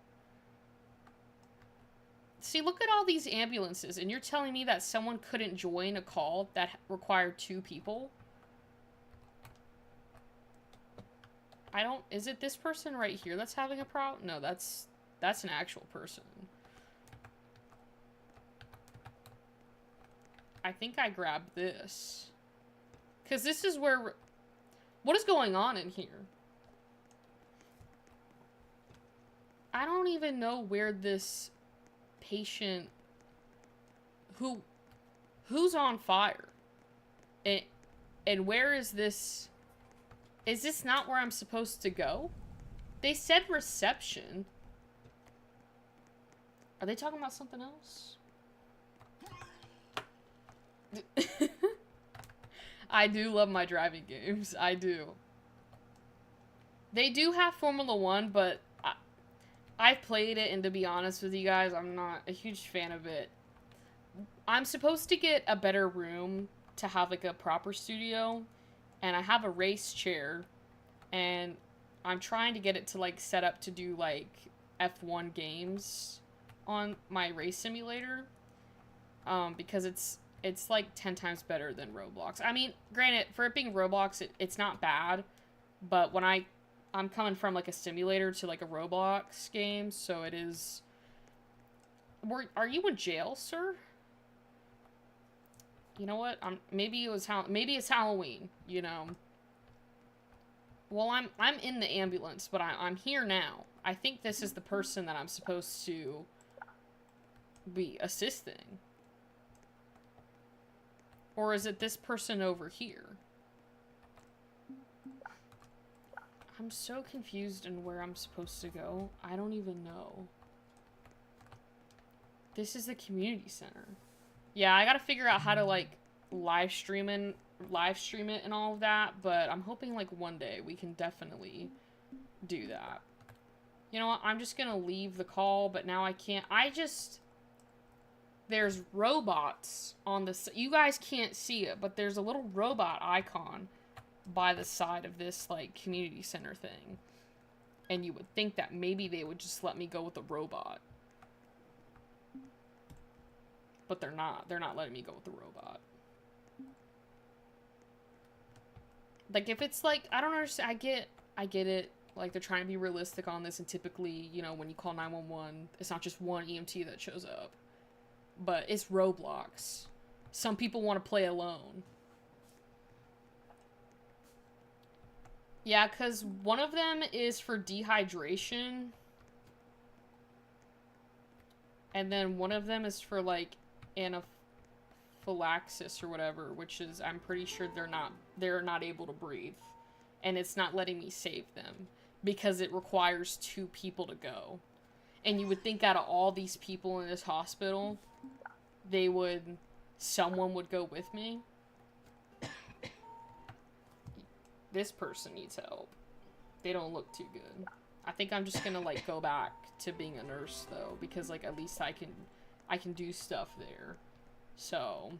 See, look at all these ambulances, and you're telling me that someone couldn't join a call that required 2 people? I don't... Is it this person right here that's having a problem? No, that's an actual person. I think I grabbed this. Because this is where... What is going on in here? I don't even know where this patient... Who's on fire? And where is this... Is this not where I'm supposed to go? They said reception. Are they talking about something else? I do love my driving games. I do. They do have Formula 1, but I've played it, and to be honest with you guys, I'm not a huge fan of it. I'm supposed to get a better room to have, like, a proper studio, and I have a race chair, and I'm trying to get it to, like, set up to do, like, F1 games on my race simulator, because it's like 10 times better than Roblox. I mean, granted, for it being Roblox, it's not bad, but when I'm coming from, like, a simulator to, like, a Roblox game, so it is... Are you in jail, sir? You know what? Maybe it's Halloween, you know? Well, I'm in the ambulance, but I'm here now. I think this is the person that I'm supposed to be assisting. Or is it this person over here? I'm so confused in where I'm supposed to go. I don't even know. This is the community center. Yeah, I gotta figure out how to, like, live stream it and all of that, but I'm hoping, like, one day we can definitely do that. You know what? I'm just gonna leave the call, but now I can't. There's robots on the... You guys can't see it, but there's a little robot icon by the side of this, like, community center thing. And you would think that maybe they would just let me go with the robot. But they're not. They're not letting me go with the robot. Like, if it's, like... I don't understand. I get it. Like, they're trying to be realistic on this, and typically, you know, when you call 911, it's not just one EMT that shows up. But it's Roblox. Some people want to play alone. Yeah, because one of them is for dehydration. And then one of them is for, like, anaphylaxis or whatever, which is, I'm pretty sure they're not able to breathe. And it's not letting me save them. Because it requires 2 people to go. And you would think out of all these people in this hospital... someone would go with me. This person needs help. They don't look too good. I think I'm just gonna, like, go back to being a nurse, though, because, like, at least I can do stuff there. So,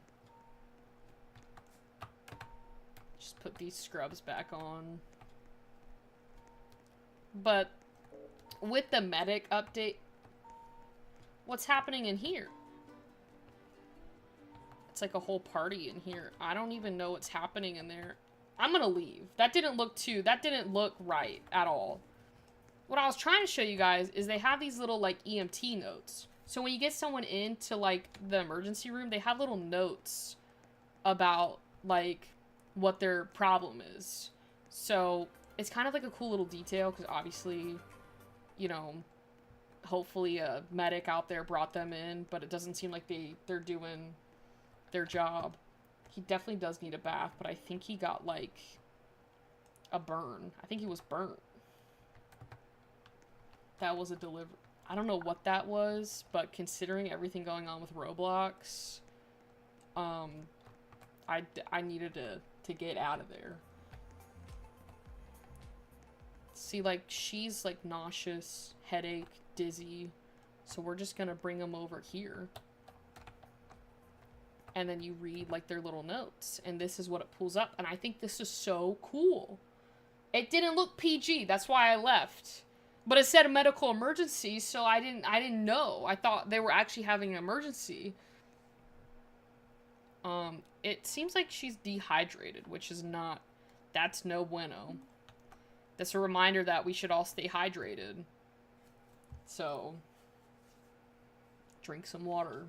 just put these scrubs back on. But, with the medic update, what's happening in here? It's like a whole party in here. I don't even know what's happening in there. I'm gonna leave. That didn't look right at all. What I was trying to show you guys is they have these little, like, EMT notes. So when you get someone into, like, the emergency room, they have little notes about, like, what their problem is. So it's kind of like a cool little detail, because obviously, you know, hopefully a medic out there brought them in, but it doesn't seem like they're doing their job. He definitely does need a bath, but I think he got, like, a burn. I think he was burnt. That was a delivery. I don't know what that was, but considering everything going on with Roblox, I needed to get out of there. See, like, she's, like, nauseous, headache, dizzy, so we're just gonna bring them over here. And then you read, like, their little notes, and this is what it pulls up, and I think this is so cool. It didn't look PG, that's why I left. But it said a medical emergency, so I didn't know. I thought they were actually having an emergency. It seems like she's dehydrated, which is not, that's no bueno. That's a reminder that we should all stay hydrated. So, drink some water.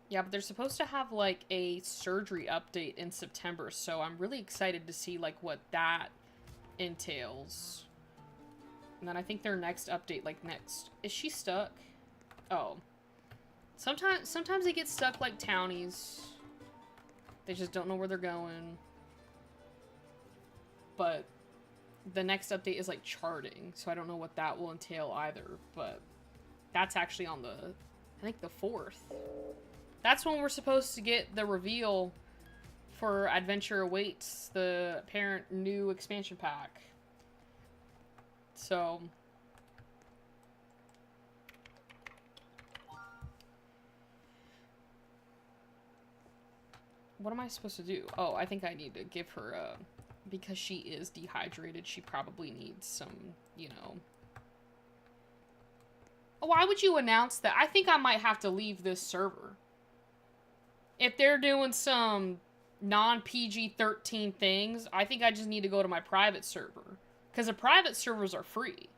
Yeah, but they're supposed to have, like, a surgery update in September, so I'm really excited to see, like, what that entails. And then I think their next update, like, next... Is she stuck? Oh. Sometimes they get stuck like townies. They just don't know where they're going. But the next update is, like, charting, so I don't know what that will entail either, but that's actually on the, I think, the 4th. That's when we're supposed to get the reveal for Adventure Awaits, the apparent new expansion pack. So, what am I supposed to do? Oh, I think I need to give her a, because she is dehydrated, she probably needs some, you know. Why would you announce that? I think I might have to leave this server. If they're doing some non-PG-13 things, I think I just need to go to my private server. Because the private servers are free.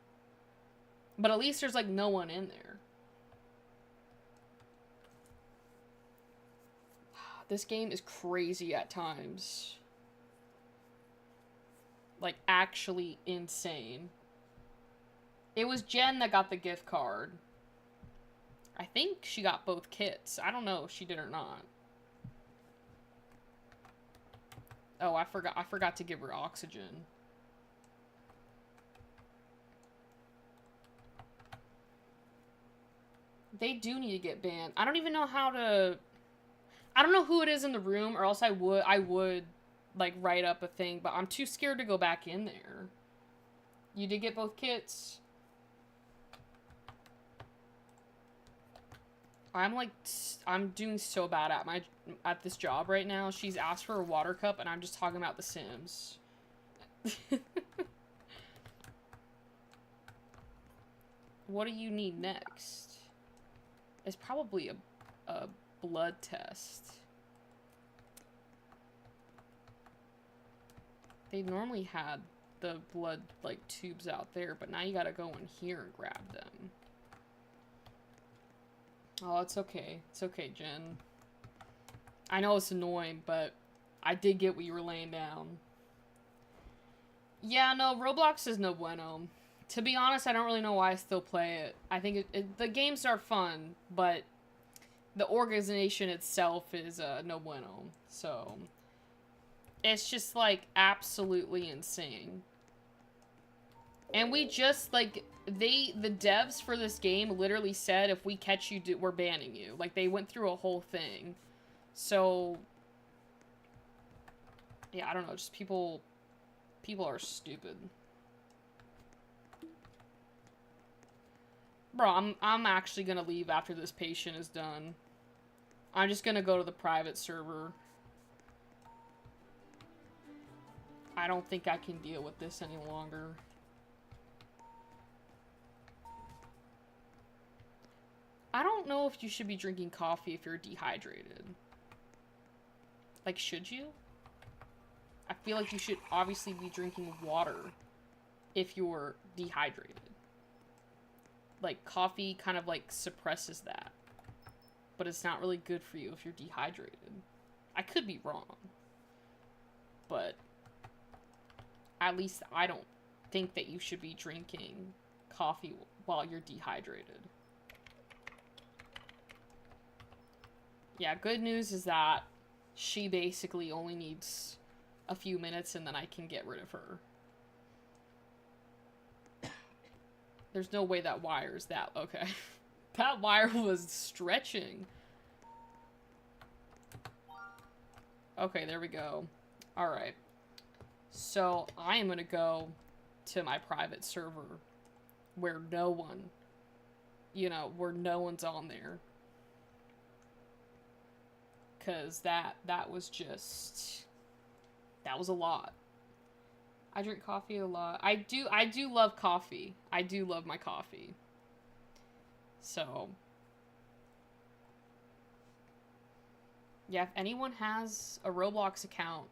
But at least there's, like, no one in there. This game is crazy at times. Like, actually insane. It was Jen that got the gift card. I think she got both kits. I don't know if she did or not. Oh, I forgot to give her oxygen. They do need to get banned. I don't even know how to... I don't know who it is in the room, or else I would, like, write up a thing, but I'm too scared to go back in there. You did get both kits? I'm doing so bad at this job right now. She's asked for a water cup, and I'm just talking about The Sims. What do you need next? It's probably a blood test. They normally had the blood, like, tubes out there, but now you gotta go in here and grab them. Oh, it's okay. It's okay, Jen. I know it's annoying, but I did get what you were laying down. Yeah, no, Roblox is no bueno. To be honest, I don't really know why I still play it. I think the games are fun, but the organization itself is no bueno. So, it's just, like, absolutely insane. And we just, like... the devs for this game literally said, if we catch you, we're banning you. Like, they went through a whole thing. So, yeah, I don't know, just people are stupid. Bro, I'm actually gonna leave after this patient is done. I'm just gonna go to the private server. I don't think I can deal with this any longer. I don't know if you should be drinking coffee if you're dehydrated. Like, should you? I feel like you should obviously be drinking water if you're dehydrated. Like, coffee kind of, like, suppresses that. But it's not really good for you if you're dehydrated. I could be wrong. But at least I don't think that you should be drinking coffee while you're dehydrated. Yeah, good news is that she basically only needs a few minutes and then I can get rid of her. There's no way that wire's that... Okay. That wire was stretching. Okay, there we go. Alright. So, I am gonna go to my private server where no one, you know, where no one's on there. Because that was just... That was a lot. I drink coffee a lot. I do love coffee. I do love my coffee. So... Yeah, if anyone has a Roblox account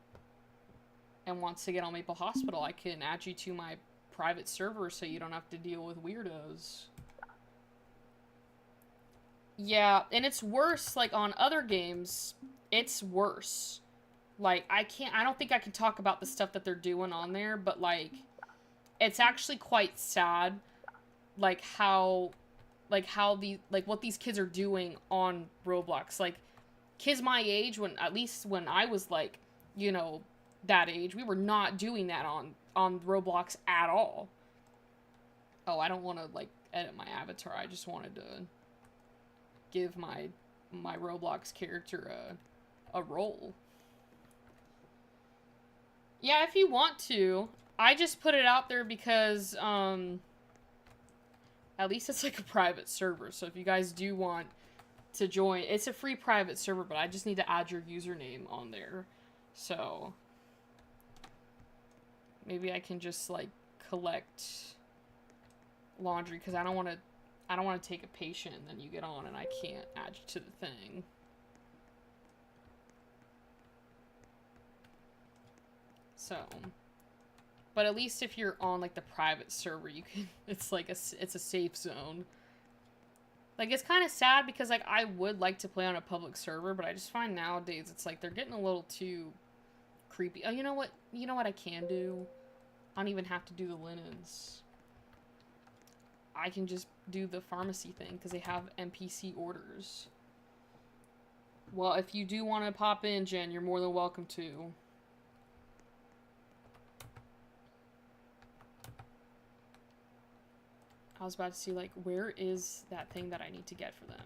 and wants to get on Maple Hospital, I can add you to my private server so you don't have to deal with weirdos. Yeah, and it's worse, like, on other games, it's worse. Like, I don't think I can talk about the stuff that they're doing on there, but, like, it's actually quite sad, like, how what these kids are doing on Roblox. Like, kids my age, at least when I was, like, you know, that age, we were not doing that on Roblox at all. Oh, I don't want to, like, edit my avatar. I just wanted to give my Roblox character a role. Yeah, if you want to. I just put it out there because, at least it's like a private server. So if you guys do want to join, it's a free private server, but I just need to add your username on there. So maybe I can just, like, collect laundry, because I don't want to take a patient and then you get on and I can't add you to the thing. So, but at least if you're on, like, the private server, you can, it's like it's a safe zone. Like, it's kind of sad because, like, I would like to play on a public server, but I just find nowadays it's like they're getting a little too creepy. Oh, you know what? You know what I can do? I don't even have to do the linens. I can just do the pharmacy thing because they have NPC orders. Well, if you do want to pop in, Jen, you're more than welcome to. I was about to see, like, where is that thing that I need to get for them?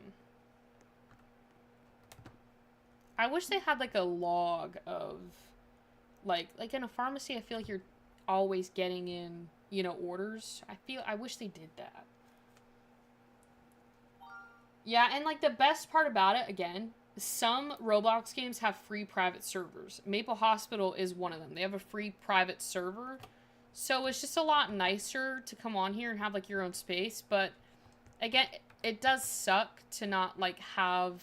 I wish they had, like, a log of, like in a pharmacy, I feel like you're always getting in, you know, orders. I wish they did that. Yeah, and, like, the best part about it, again, some Roblox games have free private servers. Maple Hospital is one of them. They have a free private server. So it's just a lot nicer to come on here and have, like, your own space. But, again, it does suck to not, like, have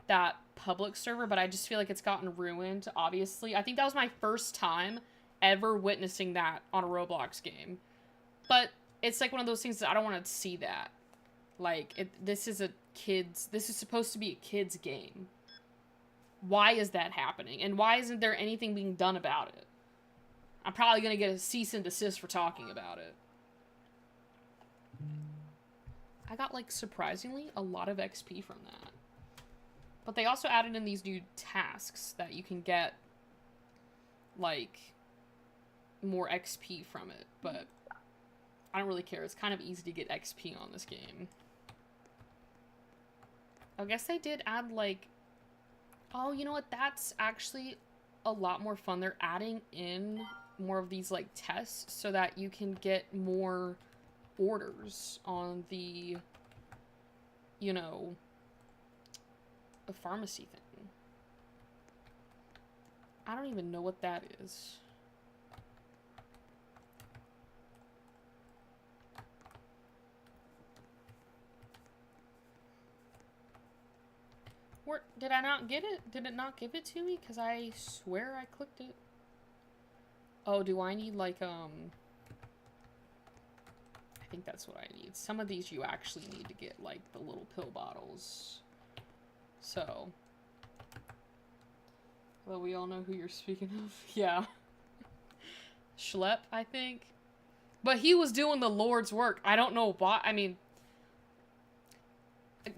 that public server. But I just feel like it's gotten ruined, obviously. I think that was my first time ever witnessing that on a Roblox game. But it's, like, one of those things that I don't want to see that. Like, this is supposed to be a kid's game. Why is that happening? And why isn't there anything being done about it? I'm probably going to get a cease and desist for talking about it. I got, like, surprisingly a lot of XP from that. But they also added in these new tasks that you can get, like, more XP from it. But I don't really care. It's kind of easy to get XP on this game. I guess they did add, like... Oh, you know what? That's actually a lot more fun. They're adding in more of these, like, tests so that you can get more orders on the, you know, the pharmacy thing. I don't even know what that is. Where, did I not get it? Did it not give it to me? Because I swear I clicked it. Oh, do I need, like, I think that's what I need. Some of these you actually need to get, like, the little pill bottles. So. Well, we all know who you're speaking of. Yeah. Schlepp, I think. But he was doing the Lord's work. I don't know why. I mean,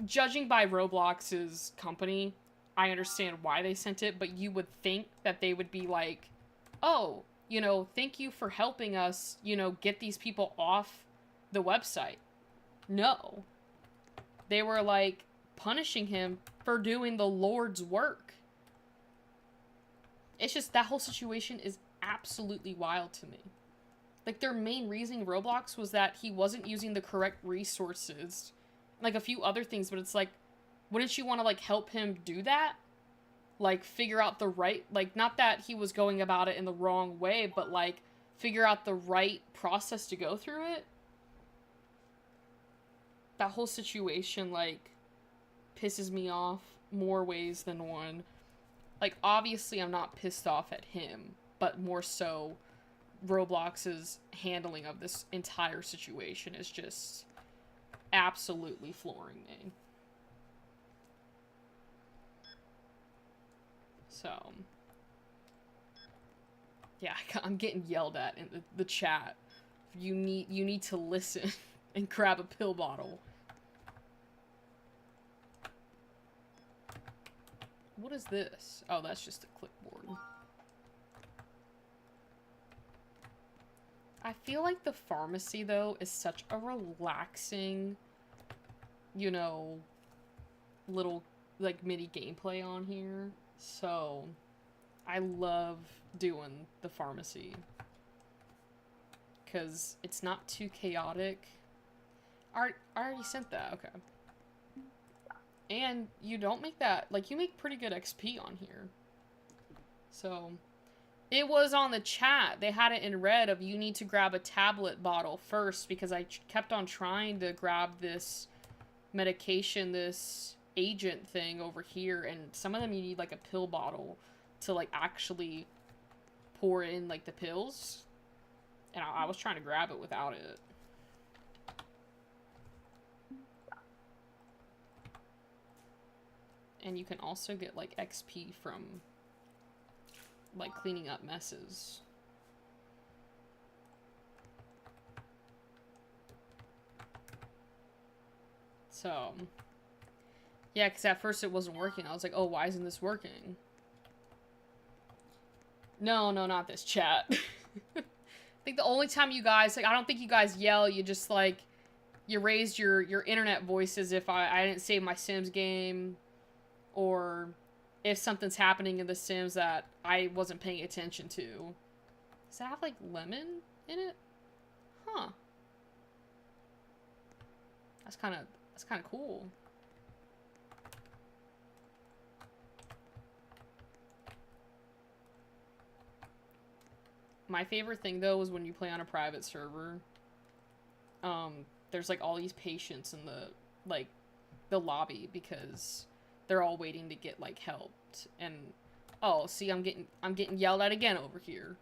judging by Roblox's company, I understand why they sent it, but you would think that they would be like, oh, you know, thank you for helping us, you know, get these people off the website. No. They were like punishing him for doing the Lord's work. It's just that whole situation is absolutely wild to me. Like, their main reasoning Roblox was that he wasn't using the correct resources. Like, a few other things, but it's like, wouldn't you want to, like, help him do that? Like, figure out the right, like, not that he was going about it in the wrong way, but, like, figure out the right process to go through it? That whole situation, like, pisses me off more ways than one. Like, obviously I'm not pissed off at him, but more so Roblox's handling of this entire situation is just absolutely flooring me. So, yeah, I'm getting yelled at in the chat. You need to listen and grab a pill bottle. What is this? Oh, that's just a clipboard. I feel like the pharmacy, though, is such a relaxing, you know, little, like, mini gameplay on here. So, I love doing the pharmacy. Because it's not too chaotic. I already sent that, okay. And you don't make that, like, you make pretty good XP on here. So, it was on the chat. They had it in red of you need to grab a tablet bottle first because I kept on trying to grab this medication, this agent thing over here, and some of them you need, like, a pill bottle to, like, actually pour in, like, the pills. And I was trying to grab it without it. And you can also get, like, XP from, like, cleaning up messes. So, yeah, because at first it wasn't working. I was like, oh, why isn't this working? No, not this chat. I think the only time you guys, like, I don't think you guys yell. You just, like, you raised your internet voices if I didn't save my Sims game. Or if something's happening in The Sims that I wasn't paying attention to. Does that have, like, lemon in it? Huh. That's kind of cool. My favorite thing, though, is when you play on a private server. There's, like, all these patients in the, like, the lobby because they're all waiting to get, like, helped. And, oh, see, I'm getting yelled at again over here.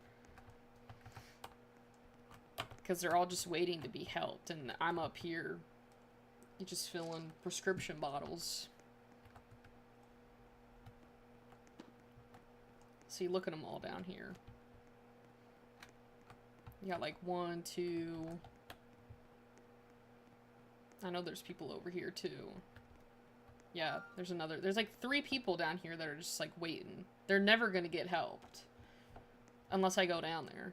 Because they're all just waiting to be helped, and I'm up here just filling prescription bottles. See, look at them all down here. You got, like, 1, 2... I know there's people over here, too. Yeah, there's like 3 people down here that are just, like, waiting. They're never gonna get helped. Unless I go down there.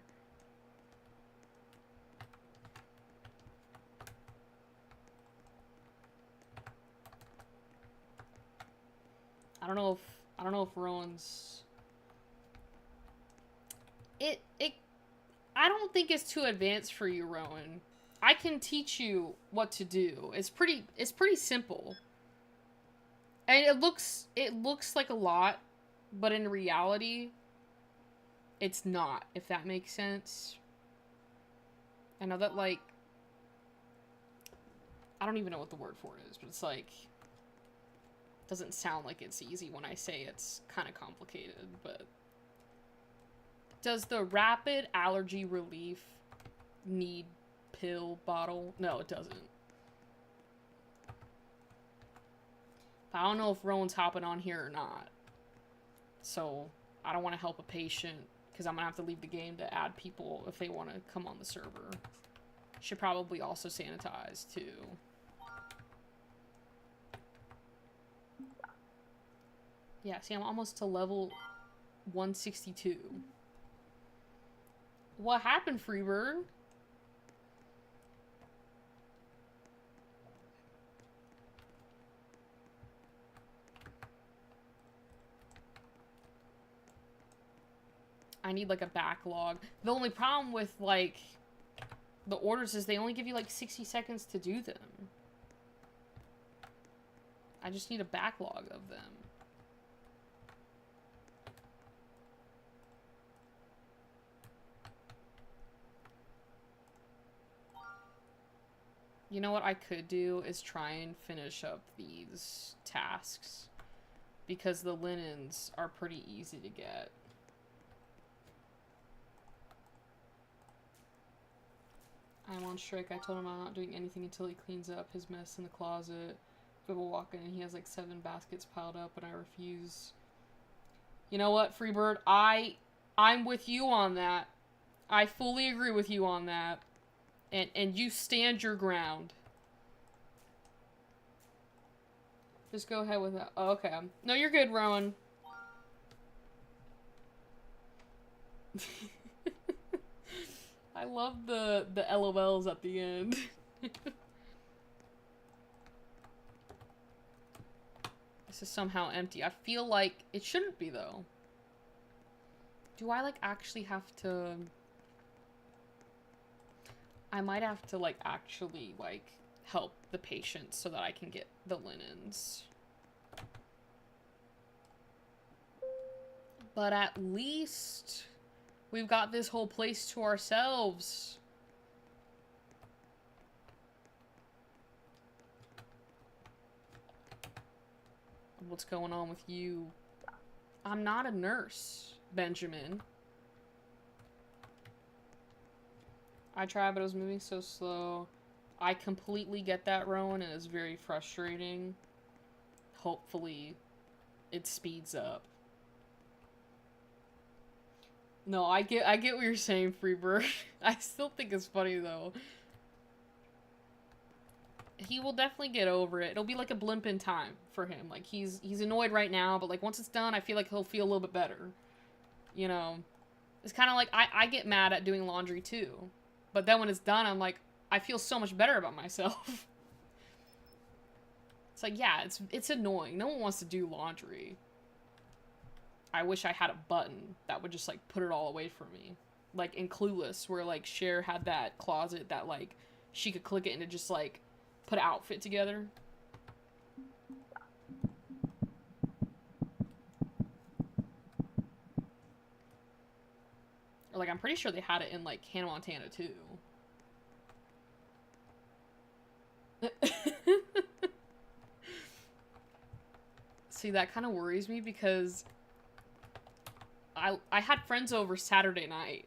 I don't know if Rowan's... I don't think it's too advanced for you, Rowan. I can teach you what to do. It's pretty simple. And it looks like a lot, but in reality, it's not, if that makes sense. I know that, like, I don't even know what the word for it is, but it's like, doesn't sound like it's easy when I say it's kind of complicated, but does the rapid allergy relief need pill bottle? No, it doesn't. I don't know if Rowan's hopping on here or not. So, I don't want to help a patient, because I'm going to have to leave the game to add people if they want to come on the server. Should probably also sanitize, too. Yeah, see, I'm almost to level 162. What happened, Freebird? I need, like, a backlog. The only problem with, like, the orders is they only give you, like, 60 seconds to do them. I just need a backlog of them. You know what I could do is try and finish up these tasks. Because the linens are pretty easy to get. I'm on strike. I told him I'm not doing anything until he cleans up his mess in the closet. People walk in and he has like 7 baskets piled up and I refuse. You know what, Freebird? I'm with you on that. I fully agree with you on that. And you stand your ground. Just go ahead with that. Oh, okay. No, you're good, Rowan. I love the LOLs at the end. This is somehow empty. I feel like it shouldn't be, though. Do I, like, actually have to... I might have to, like, actually, like, help the patient so that I can get the linens. But at least we've got this whole place to ourselves. What's going on with you? I'm not a nurse, Benjamin. I tried, but it was moving so slow. I completely get that, Rowan, and it's very frustrating. Hopefully, it speeds up. No, I get what you're saying, Freebird. I still think it's funny, though. He will definitely get over it. It'll be like a blimp in time for him. Like, he's annoyed right now, but, like, once it's done, I feel like he'll feel a little bit better. You know? It's kind of like, I get mad at doing laundry, too. But then when it's done, I'm like, I feel so much better about myself. It's like, yeah, it's annoying. No one wants to do laundry. I wish I had a button that would just, like, put it all away for me. Like, in Clueless, where, like, Cher had that closet that, like, she could click it and it just, like, put an outfit together. Or, like, I'm pretty sure they had it in, like, Hannah Montana, too. See, that kind of worries me because I had friends over Saturday night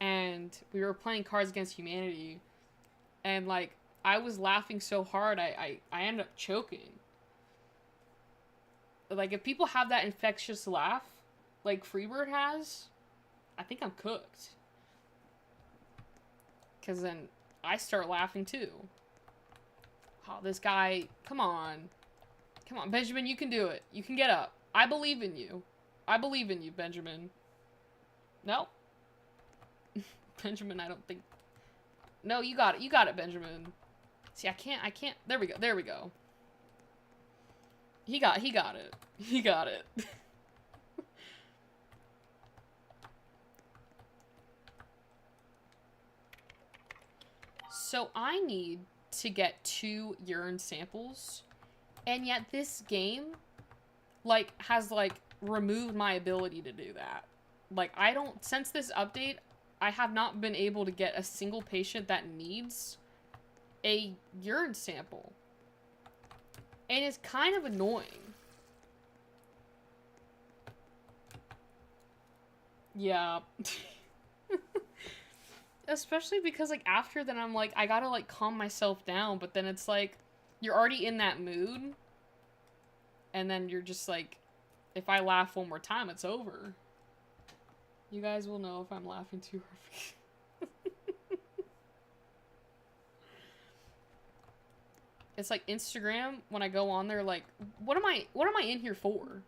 and we were playing Cards Against Humanity and, like, I was laughing so hard I ended up choking. Like, if people have that infectious laugh like Freebird has, I think I'm cooked. Because then I start laughing too. Oh, this guy, come on. Come on, Benjamin, you can do it. You can get up. I believe in you. I believe in you, Benjamin. No? Benjamin, I don't think... No, you got it. You got it, Benjamin. See, I can't... There we go. There we go. He got it. He got it. So I need to get 2 urine samples, and yet this game, like, has, like, removed my ability to do that. Like, I don't, since this update, I have not been able to get a single patient that needs a urine sample. And it's kind of annoying. Yeah. Especially because, like, after that, I'm like, I gotta, like, calm myself down, but then it's like, you're already in that mood, and then you're just like, if I laugh one more time, it's over. You guys will know if I'm laughing too hard. It's like Instagram, when I go on there, like, what am I in here for?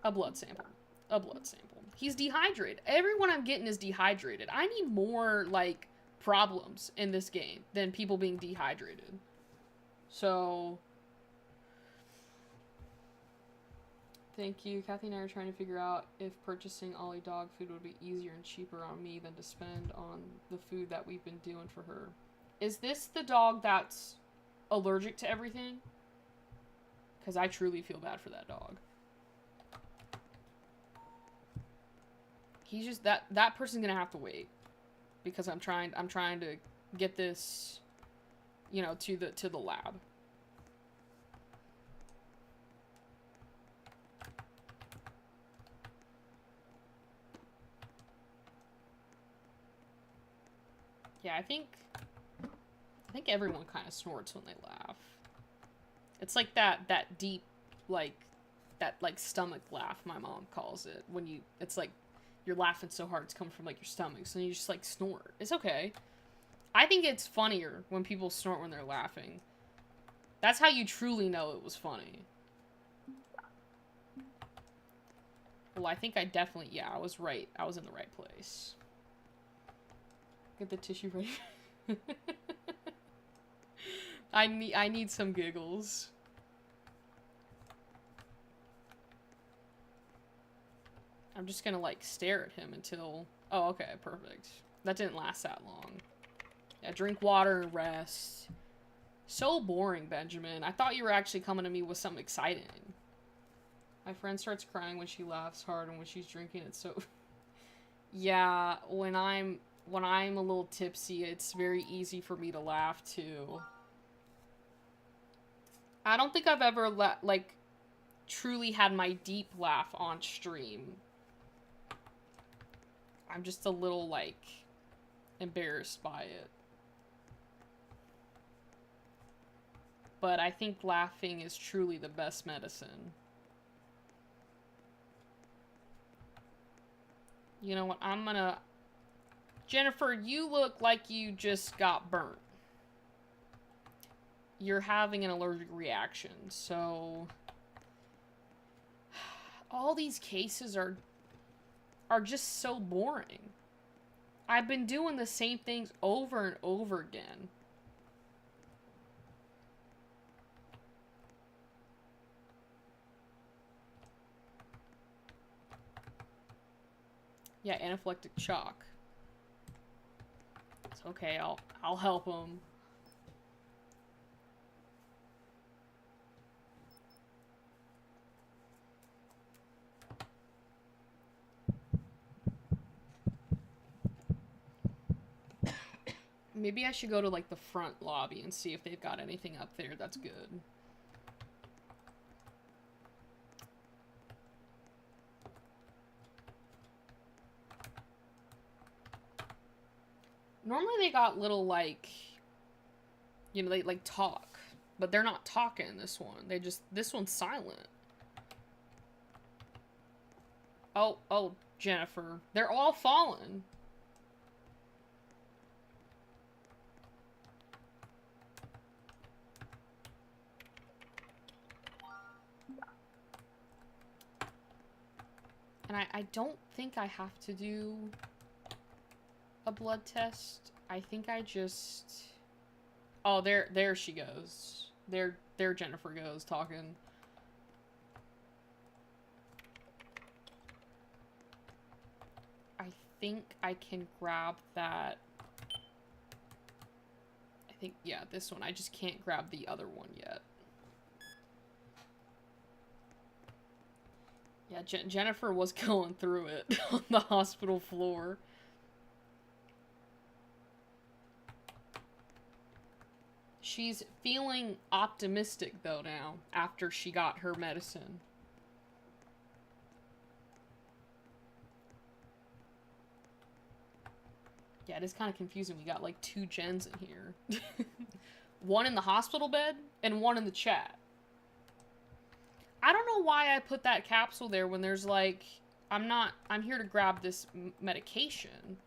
A blood sample. A blood sample. He's dehydrated. Everyone I'm getting is dehydrated. I need more, like, problems in this game than people being dehydrated. So... Thank you. Kathy and I are trying to figure out if purchasing Ollie dog food would be easier and cheaper on me than to spend on the food that we've been doing for her. Is this the dog that's allergic to everything? Because I truly feel bad for that dog. He's just that person's gonna have to wait because I'm trying to get this, you know, to the lab. Yeah, I think everyone kind of snorts when they laugh. It's like that deep, like, that, like, stomach laugh, my mom calls it. When you, it's like, you're laughing so hard it's coming from, like, your stomach, so you just, like, snort. It's okay. I think it's funnier when people snort when they're laughing. That's how you truly know it was funny. Well, I think I definitely, yeah, I was right. I was in the right place. Get the tissue ready. I need some giggles. I'm just gonna, like, stare at him until... Oh, okay, perfect. That didn't last that long. Yeah, drink water and rest. So boring, Benjamin. I thought you were actually coming to me with something exciting. My friend starts crying when she laughs hard, and when she's drinking, it's so... Yeah, when I'm a little tipsy, it's very easy for me to laugh, too. I don't think I've ever, like, truly had my deep laugh on stream. I'm just a little, like, embarrassed by it. But I think laughing is truly the best medicine. You know what, I'm gonna... Jennifer, you look like you just got burnt. You're having an allergic reaction, so... All these cases are just so boring. I've been doing the same things over and over again. Yeah, anaphylactic shock. It's okay, I'll help him. Maybe I should go to, like, the front lobby and see if they've got anything up there that's good. Normally they got little, like, you know, they, like, talk. But they're not talking, this one. This one's silent. Oh, Jennifer. They're all fallen. And I don't think I have to do a blood test. I think I just... Oh, there she goes. There Jennifer goes, talking. I think I can grab that. I think, yeah, this one. I just can't grab the other one yet. Yeah, Jennifer was going through it on the hospital floor. She's feeling optimistic, though, now, after she got her medicine. Yeah, it is kind of confusing. We got, like, 2 gens in here. One in the hospital bed, and one in the chat. I don't know why I put that capsule there when there's, like... I'm here to grab this medication.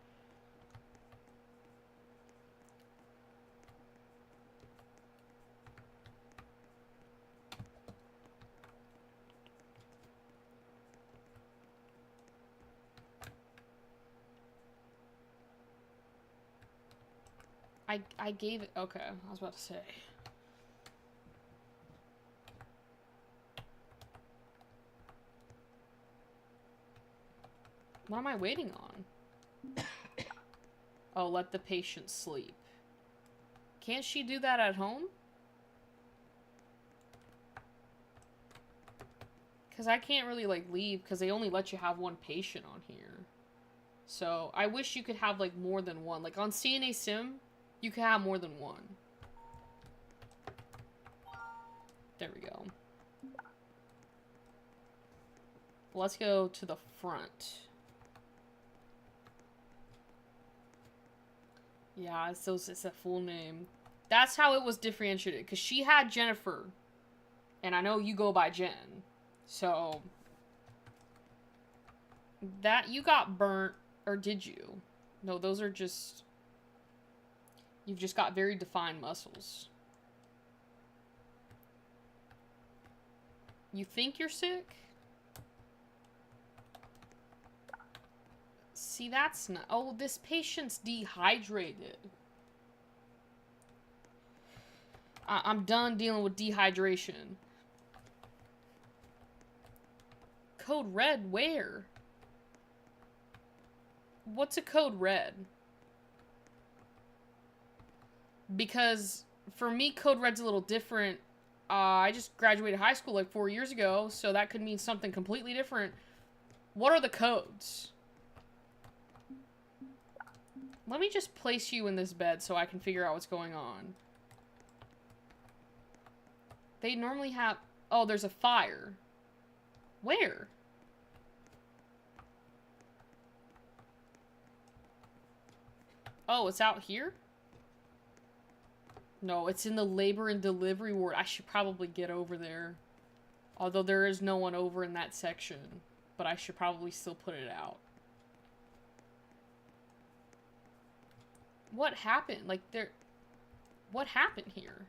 I gave it. Okay, I was about to say. What am I waiting on? Oh, let the patient sleep. Can't she do that at home? Because I can't really, like, leave because they only let you have one patient on here. So, I wish you could have, like, more than one. Like, on CNA Sim, you can have more than one. There we go. Let's go to the front. Yeah, it's a full name. That's how it was differentiated. Because she had Jennifer. And I know you go by Jen. So... that, you got burnt. Or did you? No, those are just... you've just got very defined muscles. You think you're sick? See, that's not... oh, this patient's dehydrated. I'm done dealing with dehydration. Code red, where? What's a code red? Because, for me, code red's a little different. I just graduated high school like 4 years ago, so that could mean something completely different. What are the codes? Let me just place you in this bed so I can figure out what's going on. They normally have... oh, there's a fire. Where? Oh, it's out here? No, it's in the labor and delivery ward. I should probably get over there. Although there is no one over in that section. But I should probably still put it out. What happened? Like, there... what happened here?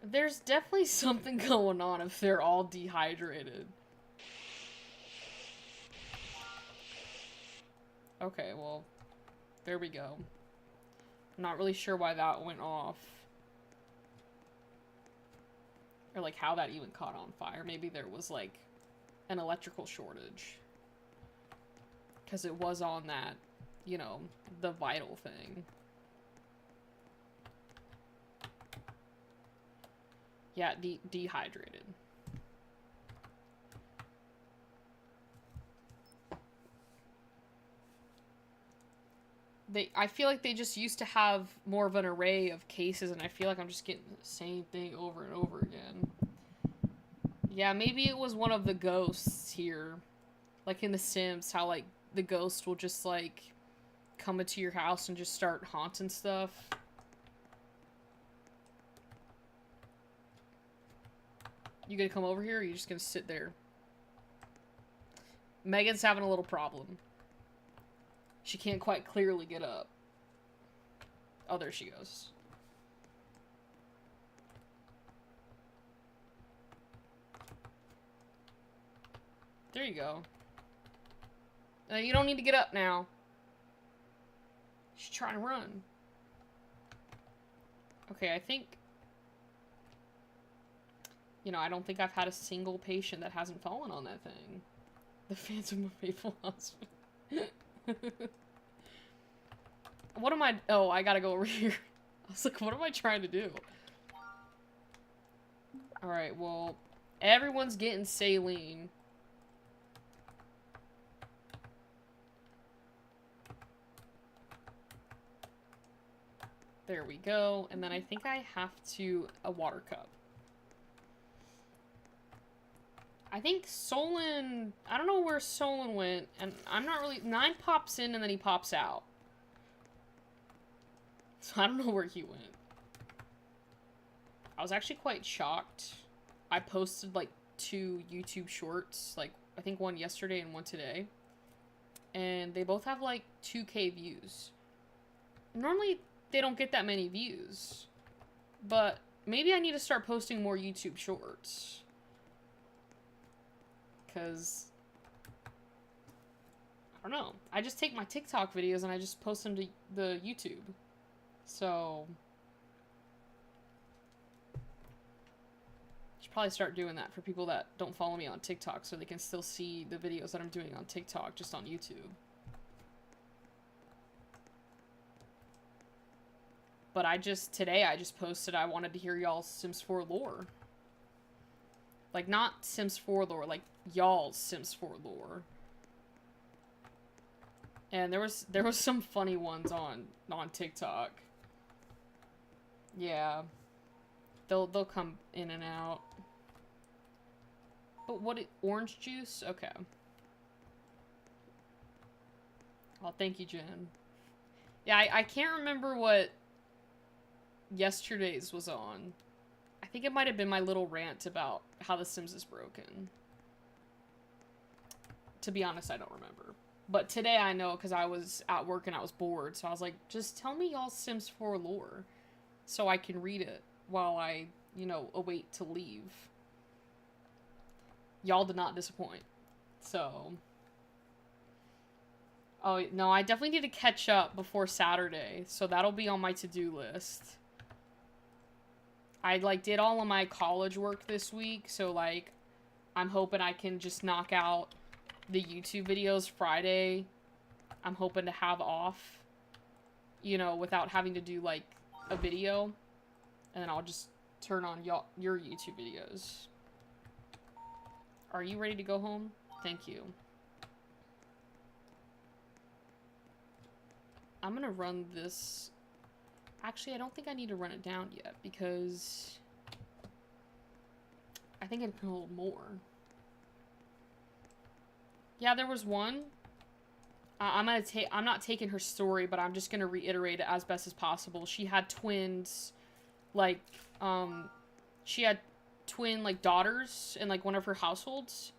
There's definitely something going on if they're all dehydrated. Okay, well, there we go. I'm not really sure why that went off. Or, like, how that even caught on fire. Maybe there was, like, an electrical shortage. Because it was on that, you know, the vital thing. Yeah, dehydrated. I feel like they just used to have more of an array of cases, and I feel like I'm just getting the same thing over and over again. Yeah, maybe it was one of the ghosts here. Like in The Sims, how, like, the ghost will just, like, come into your house and just start haunting stuff. You gonna come over here, or are you just gonna sit there? Megan's having a little problem. She can't quite clearly get up. Oh, there she goes. There you go. You don't need to get up now. She's trying to run. Okay, I think... you know, I don't think I've had a single patient that hasn't fallen on that thing. The Phantom of Faithful Husband. What am I... oh, I gotta go over here. I was like, what am I trying to do? Alright, well, everyone's getting saline. There we go. And then I think I have to... a water cup. I think Solon... I don't know where Solon went, and I'm not really... 9 pops in and then he pops out. So I don't know where he went. I was actually quite shocked. I posted, like, 2 YouTube shorts. Like, I think one yesterday and one today. And they both have, like, 2K views. Normally, they don't get that many views. But maybe I need to start posting more YouTube shorts. Because I don't know. I just take my TikTok videos and I just post them to the YouTube. So I should probably start doing that for people that don't follow me on TikTok so they can still see the videos that I'm doing on TikTok just on YouTube. But today I just posted I wanted to hear y'all's Sims 4 lore. Like, not Sims 4 lore, like, y'all's Sims 4 lore. And there was some funny ones on TikTok. Yeah. They'll come in and out. But orange juice? Okay. Oh, thank you, Jen. Yeah, I can't remember what yesterday's was on. I think it might have been my little rant about how The Sims is broken. To be honest, I don't remember. But today I know because I was at work and I was bored. So I was like, just tell me y'all Sims 4 lore so I can read it while I, await to leave. Y'all did not disappoint. So. Oh, no, I definitely need to catch up before Saturday. So that'll be on my to-do list. I, did all of my college work this week. So, I'm hoping I can just knock out the YouTube videos Friday. I'm hoping to have off, without having to do, a video. And then I'll just turn on your YouTube videos. Are you ready to go home? Thank you. I'm gonna run this. Actually, I don't think I need to run it down yet because I think it can hold more. Yeah, there was one. I'm not taking her story, but I'm just gonna reiterate it as best as possible. She had twins, she had twin daughters in one of her households,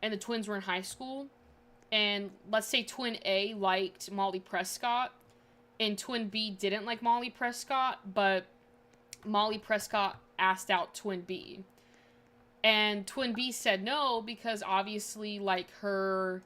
and the twins were in high school. And let's say twin A liked Molly Prescott, and twin B didn't like Molly Prescott, but Molly Prescott asked out twin B. And twin B said no because obviously her,